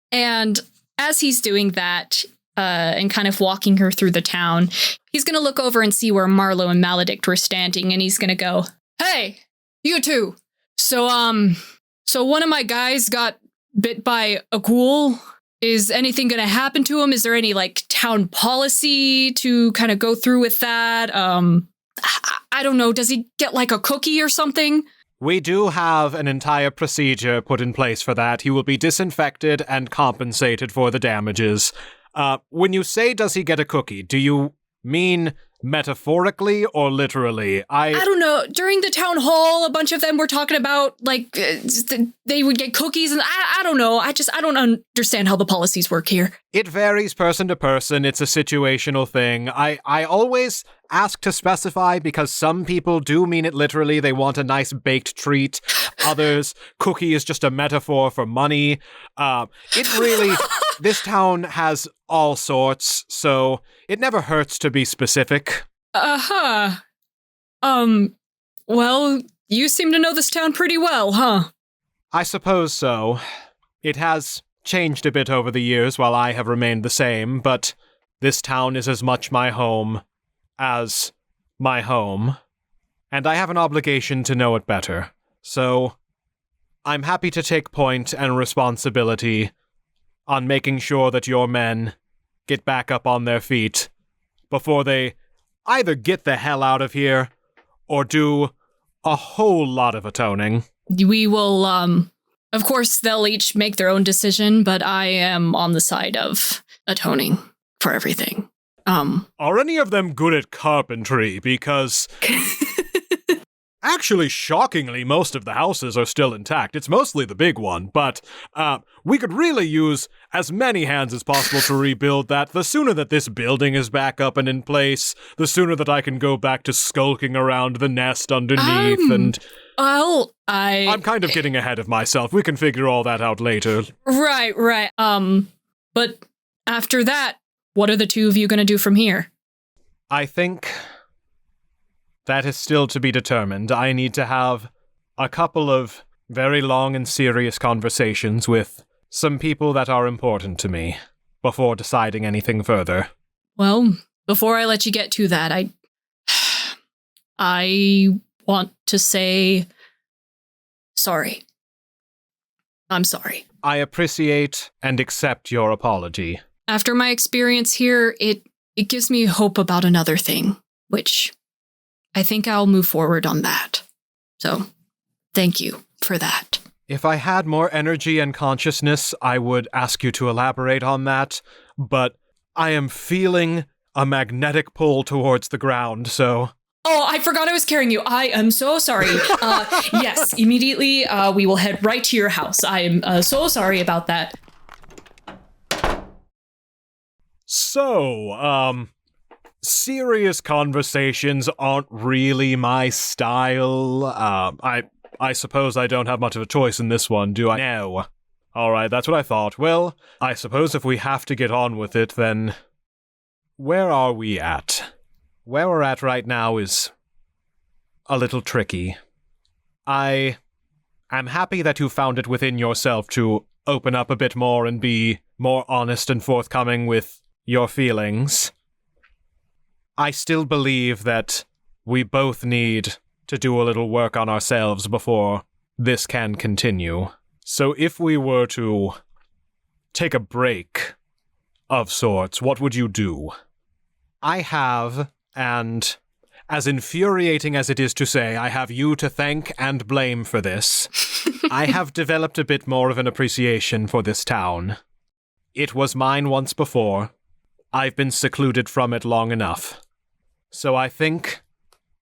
And as he's doing that, and kind of walking her through the town, he's gonna look over and see where Marlowe and Maledict were standing, and he's gonna go, "Hey, you two. So one of my guys got bit by a ghoul. Is anything gonna happen to him? Is there any, town policy to kind of go through with that? I don't know, does he get a cookie or something?" "We do have an entire procedure put in place for that. He will be disinfected and compensated for the damages. When you say does he get a cookie, do you mean metaphorically or literally? I don't know. During the town hall, a bunch of them were talking about, like, they would get cookies, and I don't know. I don't understand how the policies work here. It varies person to person. It's a situational thing. I always ask to specify because some people do mean it literally. They want a nice baked treat. Others, cookie is just a metaphor for money. It really, this town has all sorts, so it never hurts to be specific. Uh-huh. Well, you seem to know this town pretty well, huh? I suppose so. It has changed a bit over the years while I have remained the same, but this town is as much my home as my home, and I have an obligation to know it better. So, I'm happy to take point and responsibility on making sure that your men get back up on their feet before they either get the hell out of here or do a whole lot of atoning. We will, of course, they'll each make their own decision, but I am on the side of atoning for everything. Are any of them good at carpentry? Because actually, shockingly, most of the houses are still intact. It's mostly the big one, but we could really use as many hands as possible to rebuild that. The sooner that this building is back up and in place, the sooner that I can go back to skulking around the nest underneath and... Well, I'm kind of getting ahead of myself. We can figure all that out later. Right. But after that, what are the two of you going to do from here? I think that is still to be determined. I need to have a couple of very long and serious conversations with some people that are important to me before deciding anything further. Well, before I let you get to that, I want to say sorry. I'm sorry. I appreciate and accept your apology. After my experience here, it gives me hope about another thing, which I think I'll move forward on that. So, thank you for that. If I had more energy and consciousness, I would ask you to elaborate on that, but I am feeling a magnetic pull towards the ground, so... Oh, I forgot I was carrying you. I am so sorry. Yes, immediately we will head right to your house. I am so sorry about that. So, serious conversations aren't really my style. I suppose I don't have much of a choice in this one, do I? No. Alright, that's what I thought. Well, I suppose if we have to get on with it, then... Where are we at? Where we're at right now is a little tricky. I am happy that you found it within yourself to open up a bit more and be more honest and forthcoming with your feelings. I still believe that we both need to do a little work on ourselves before this can continue. So if we were to take a break of sorts, what would you do? I have, and as infuriating as it is to say, I have you to thank and blame for this. I have developed a bit more of an appreciation for this town. It was mine once before. I've been secluded from it long enough. So I think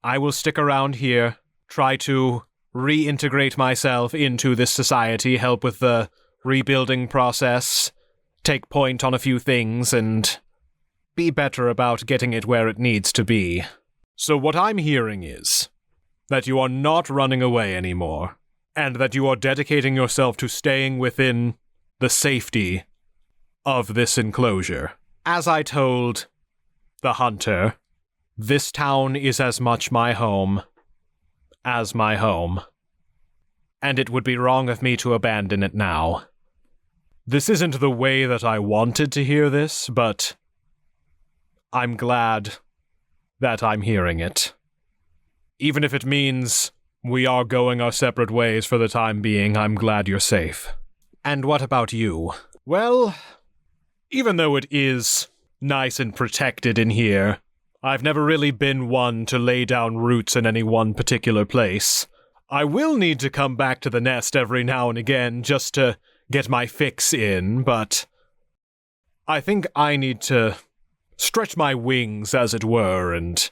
I will stick around here, try to reintegrate myself into this society, help with the rebuilding process, take point on a few things, and be better about getting it where it needs to be. So what I'm hearing is that you are not running away anymore, and that you are dedicating yourself to staying within the safety of this enclosure. As I told the hunter, this town is as much my home as my home, and it would be wrong of me to abandon it now. This isn't the way that I wanted to hear this, but I'm glad that I'm hearing it. Even if it means we are going our separate ways for the time being, I'm glad you're safe. And what about you? Well, even though it is nice and protected in here, I've never really been one to lay down roots in any one particular place. I will need to come back to the nest every now and again just to get my fix in, but I think I need to stretch my wings, as it were, and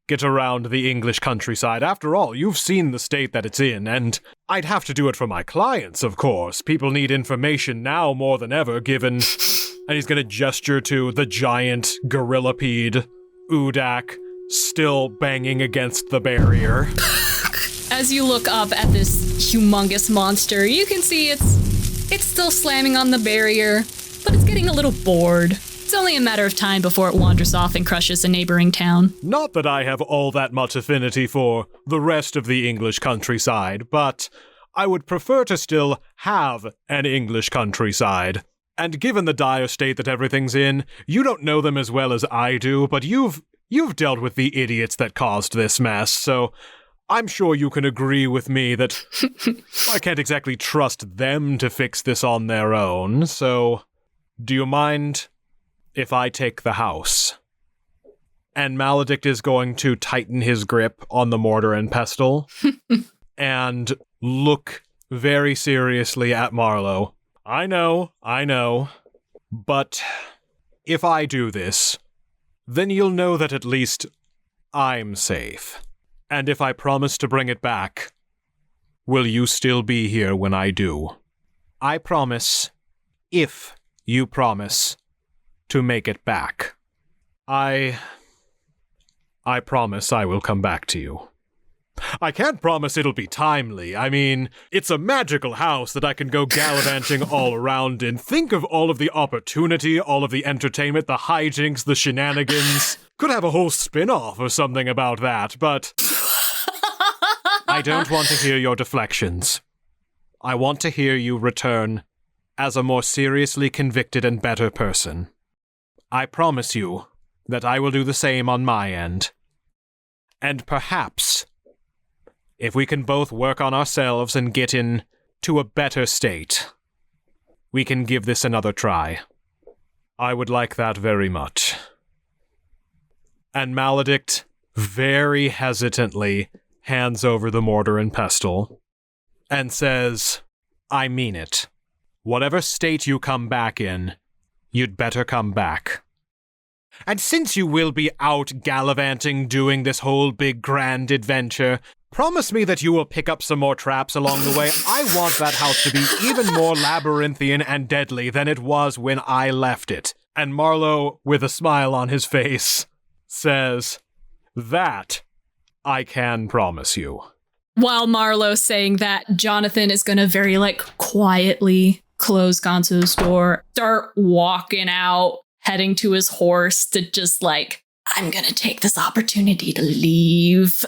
get around the English countryside. After all, you've seen the state that it's in, and I'd have to do it for my clients, of course. People need information now more than ever, given... And he's gonna gesture to the giant gorillapede, Udak, still banging against the barrier. As you look up at this humongous monster, you can see it's still slamming on the barrier, but it's getting a little bored. It's only a matter of time before it wanders off and crushes a neighboring town. Not that I have all that much affinity for the rest of the English countryside, but I would prefer to still have an English countryside. And given the dire state that everything's in, you don't know them as well as I do, but you've dealt with the idiots that caused this mess, so I'm sure you can agree with me that I can't exactly trust them to fix this on their own, so do you mind if I take the house? And Maledict is going to tighten his grip on the mortar and pestle and look very seriously at Marlowe. I know, but if I do this, then you'll know that at least I'm safe. And if I promise to bring it back, will you still be here when I do? I promise, if you promise, to make it back. I promise I will come back to you. I can't promise it'll be timely. I mean, it's a magical house that I can go gallivanting all around in. Think of all of the opportunity, all of the entertainment, the hijinks, the shenanigans. Could have a whole spin-off or something about that, but I don't want to hear your deflections. I want to hear you return as a more seriously convicted and better person. I promise you that I will do the same on my end. And perhaps, if we can both work on ourselves and get into a better state, we can give this another try. I would like that very much. And Maledict very hesitantly hands over the mortar and pestle and says, I mean it. Whatever state you come back in, you'd better come back. And since you will be out gallivanting doing this whole big grand adventure, promise me that you will pick up some more traps along the way. I want that house to be even more labyrinthian and deadly than it was when I left it. And Marlowe, with a smile on his face, says, that I can promise you. While Marlowe's saying that, Jonathan is gonna very, quietly close Gonzo's door, start walking out, heading to his horse to just, I'm gonna take this opportunity to leave.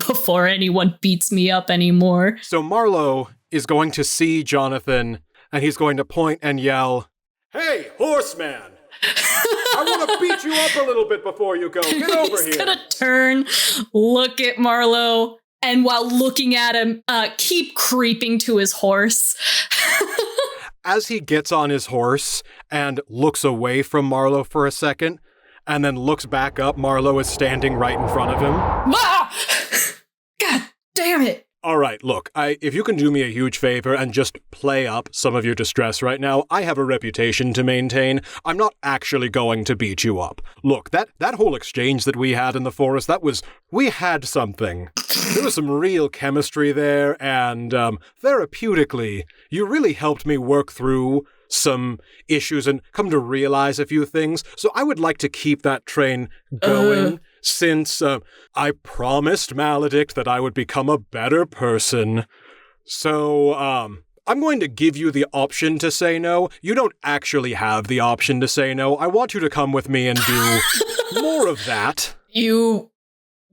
Before anyone beats me up anymore. So Marlowe is going to see Jonathan, and he's going to point and yell, Hey, horseman! I want to beat you up a little bit before you go. Get over here. He's gonna turn, look at Marlowe, and while looking at him, keep creeping to his horse. As he gets on his horse and looks away from Marlowe for a second, and then looks back up, Marlowe is standing right in front of him. Ah! God damn it. All right, look, if you can do me a huge favor and just play up some of your distress right now, I have a reputation to maintain. I'm not actually going to beat you up. Look, that whole exchange that we had in the forest, we had something. There was some real chemistry there, and therapeutically, you really helped me work through some issues and come to realize a few things. So I would like to keep that train going. Since I promised Maledict that I would become a better person. So, I'm going to give you the option to say no. You don't actually have the option to say no. I want you to come with me and do more of that. You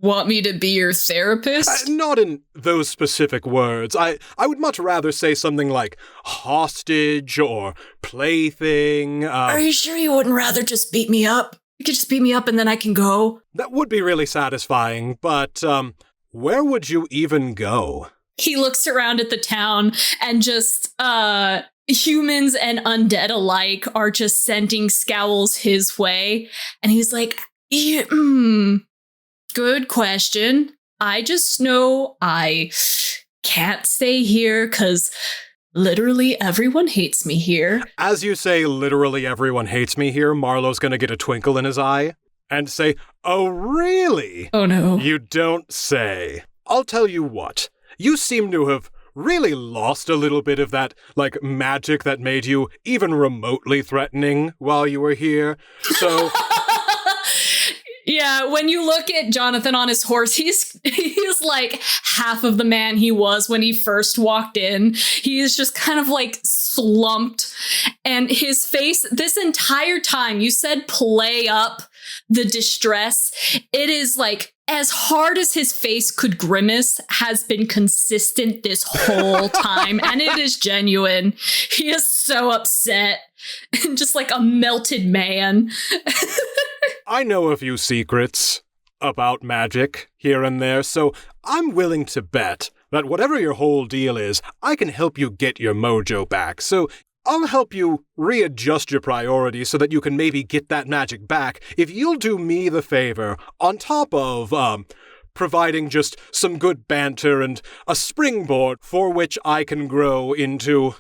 want me to be your therapist? Not in those specific words. I would much rather say something like hostage or plaything. Are you sure you wouldn't rather just beat me up? You could just beat me up and then I can go. That would be really satisfying, but where would you even go? He looks around at the town and just humans and undead alike are just sending scowls his way. And he's like, good question. I just know I can't stay here because Literally everyone hates me here. As you say, literally everyone hates me here, Marlowe's gonna get a twinkle in his eye and say, "Oh, really? Oh no. You don't say. I'll tell you what. You seem to have really lost a little bit of that, magic that made you even remotely threatening while you were here. So..." Yeah, when you look at Jonathan on his horse, he's like half of the man he was when he first walked in. He is just kind of slumped, and his face this entire time, you said play up the distress. It is as hard as his face could grimace has been consistent this whole time, and it is genuine. He is so upset and just like a melted man. I know a few secrets about magic here and there, so I'm willing to bet that whatever your whole deal is, I can help you get your mojo back. So I'll help you readjust your priorities so that you can maybe get that magic back if you'll do me the favor, on top of, providing just some good banter and a springboard for which I can grow into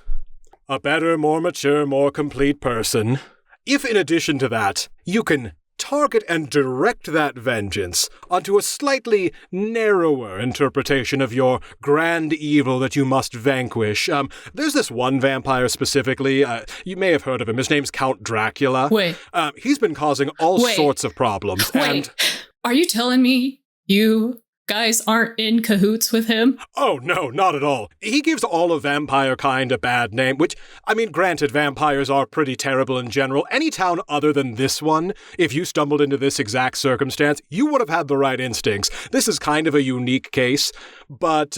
a better, more mature, more complete person. If in addition to that, you can target and direct that vengeance onto a slightly narrower interpretation of your grand evil that you must vanquish. There's this one vampire specifically, you may have heard of him, his name's Count Dracula. Wait. He's been causing all sorts of problems. Wait, are you telling me you guys aren't in cahoots with him? Oh, no, not at all. He gives all of vampire kind a bad name, which, granted, vampires are pretty terrible in general. Any town other than this one, if you stumbled into this exact circumstance, you would have had the right instincts. This is kind of a unique case, but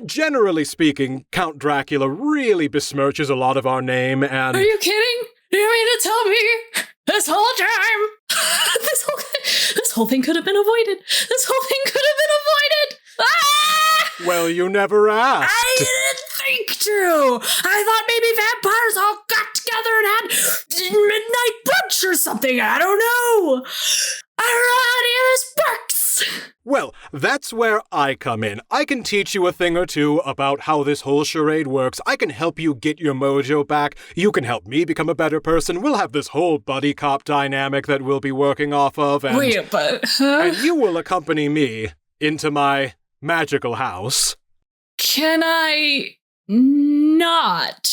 generally speaking, Count Dracula really besmirches a lot of our name, and... Are you kidding? You mean to tell me this whole time, this whole thing could have been avoided? This whole thing could have been avoided! Ah! Well, you never asked. I didn't think to. I thought maybe vampires all got together and had midnight brunch or something. I don't know. I don't know how any of this works. Well, that's where I come in. I can teach you a thing or two about how this whole charade works. I can help you get your mojo back. You can help me become a better person. We'll have this whole buddy cop dynamic that we'll be working off of. And, wait, but... And you will accompany me into my magical house. Can I not?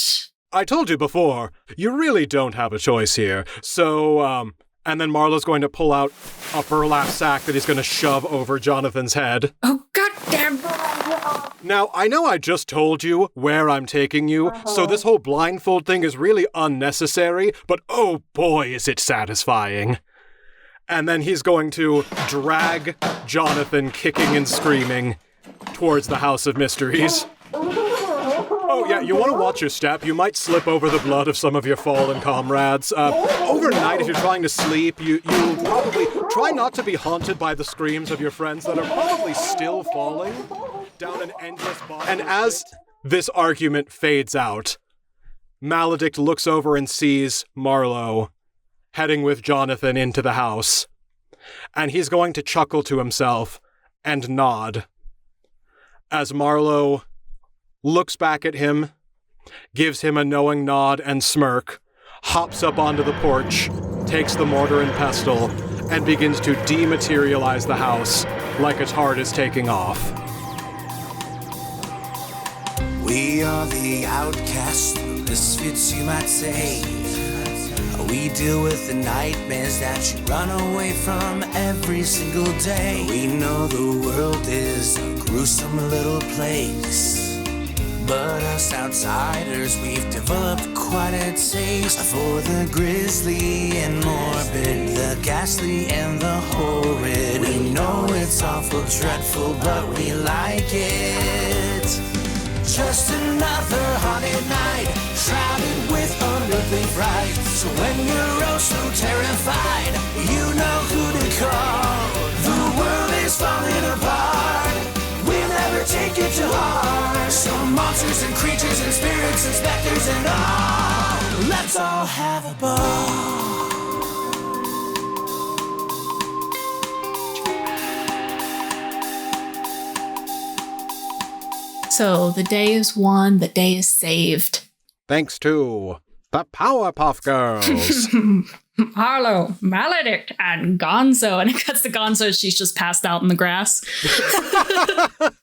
I told you before, you really don't have a choice here. So, and then Marlowe's going to pull out a burlap sack that he's going to shove over Jonathan's head. Oh, goddamn. Now, I know I just told you where I'm taking you, so this whole blindfold thing is really unnecessary, but oh boy, is it satisfying. And then he's going to drag Jonathan, kicking and screaming, towards the House of Mysteries. Oh yeah, you want to watch your step. You might slip over the blood of some of your fallen comrades. Overnight, if you're trying to sleep, you'll probably try not to be haunted by the screams of your friends that are probably still falling down an endless body. And as this argument fades out, Maledict looks over and sees Marlowe heading with Jonathan into the house. And he's going to chuckle to himself and nod as Marlowe looks back at him, gives him a knowing nod and smirk, hops up onto the porch, takes the mortar and pestle, and begins to dematerialize the house like its heart is taking off. We are the outcasts, the misfits you might say. We deal with the nightmares that you run away from every single day. We know the world is a gruesome little place, but us outsiders, we've developed quite a taste for the grisly and morbid, the ghastly and the horrid. We know it's awful dreadful, but we like it. Just another haunted night, shrouded with unearthly fright. So when you're oh so terrified, you know who to call. The world is falling apart, we'll never take it to heart. Some monsters and creatures and spirits and specters and all, let's all have a ball. So the day is won, the day is saved. Thanks to the Powerpuff Girls. Hallow, Maledict, and Gonzo. And it cuts to Gonzo. She's just passed out in the grass.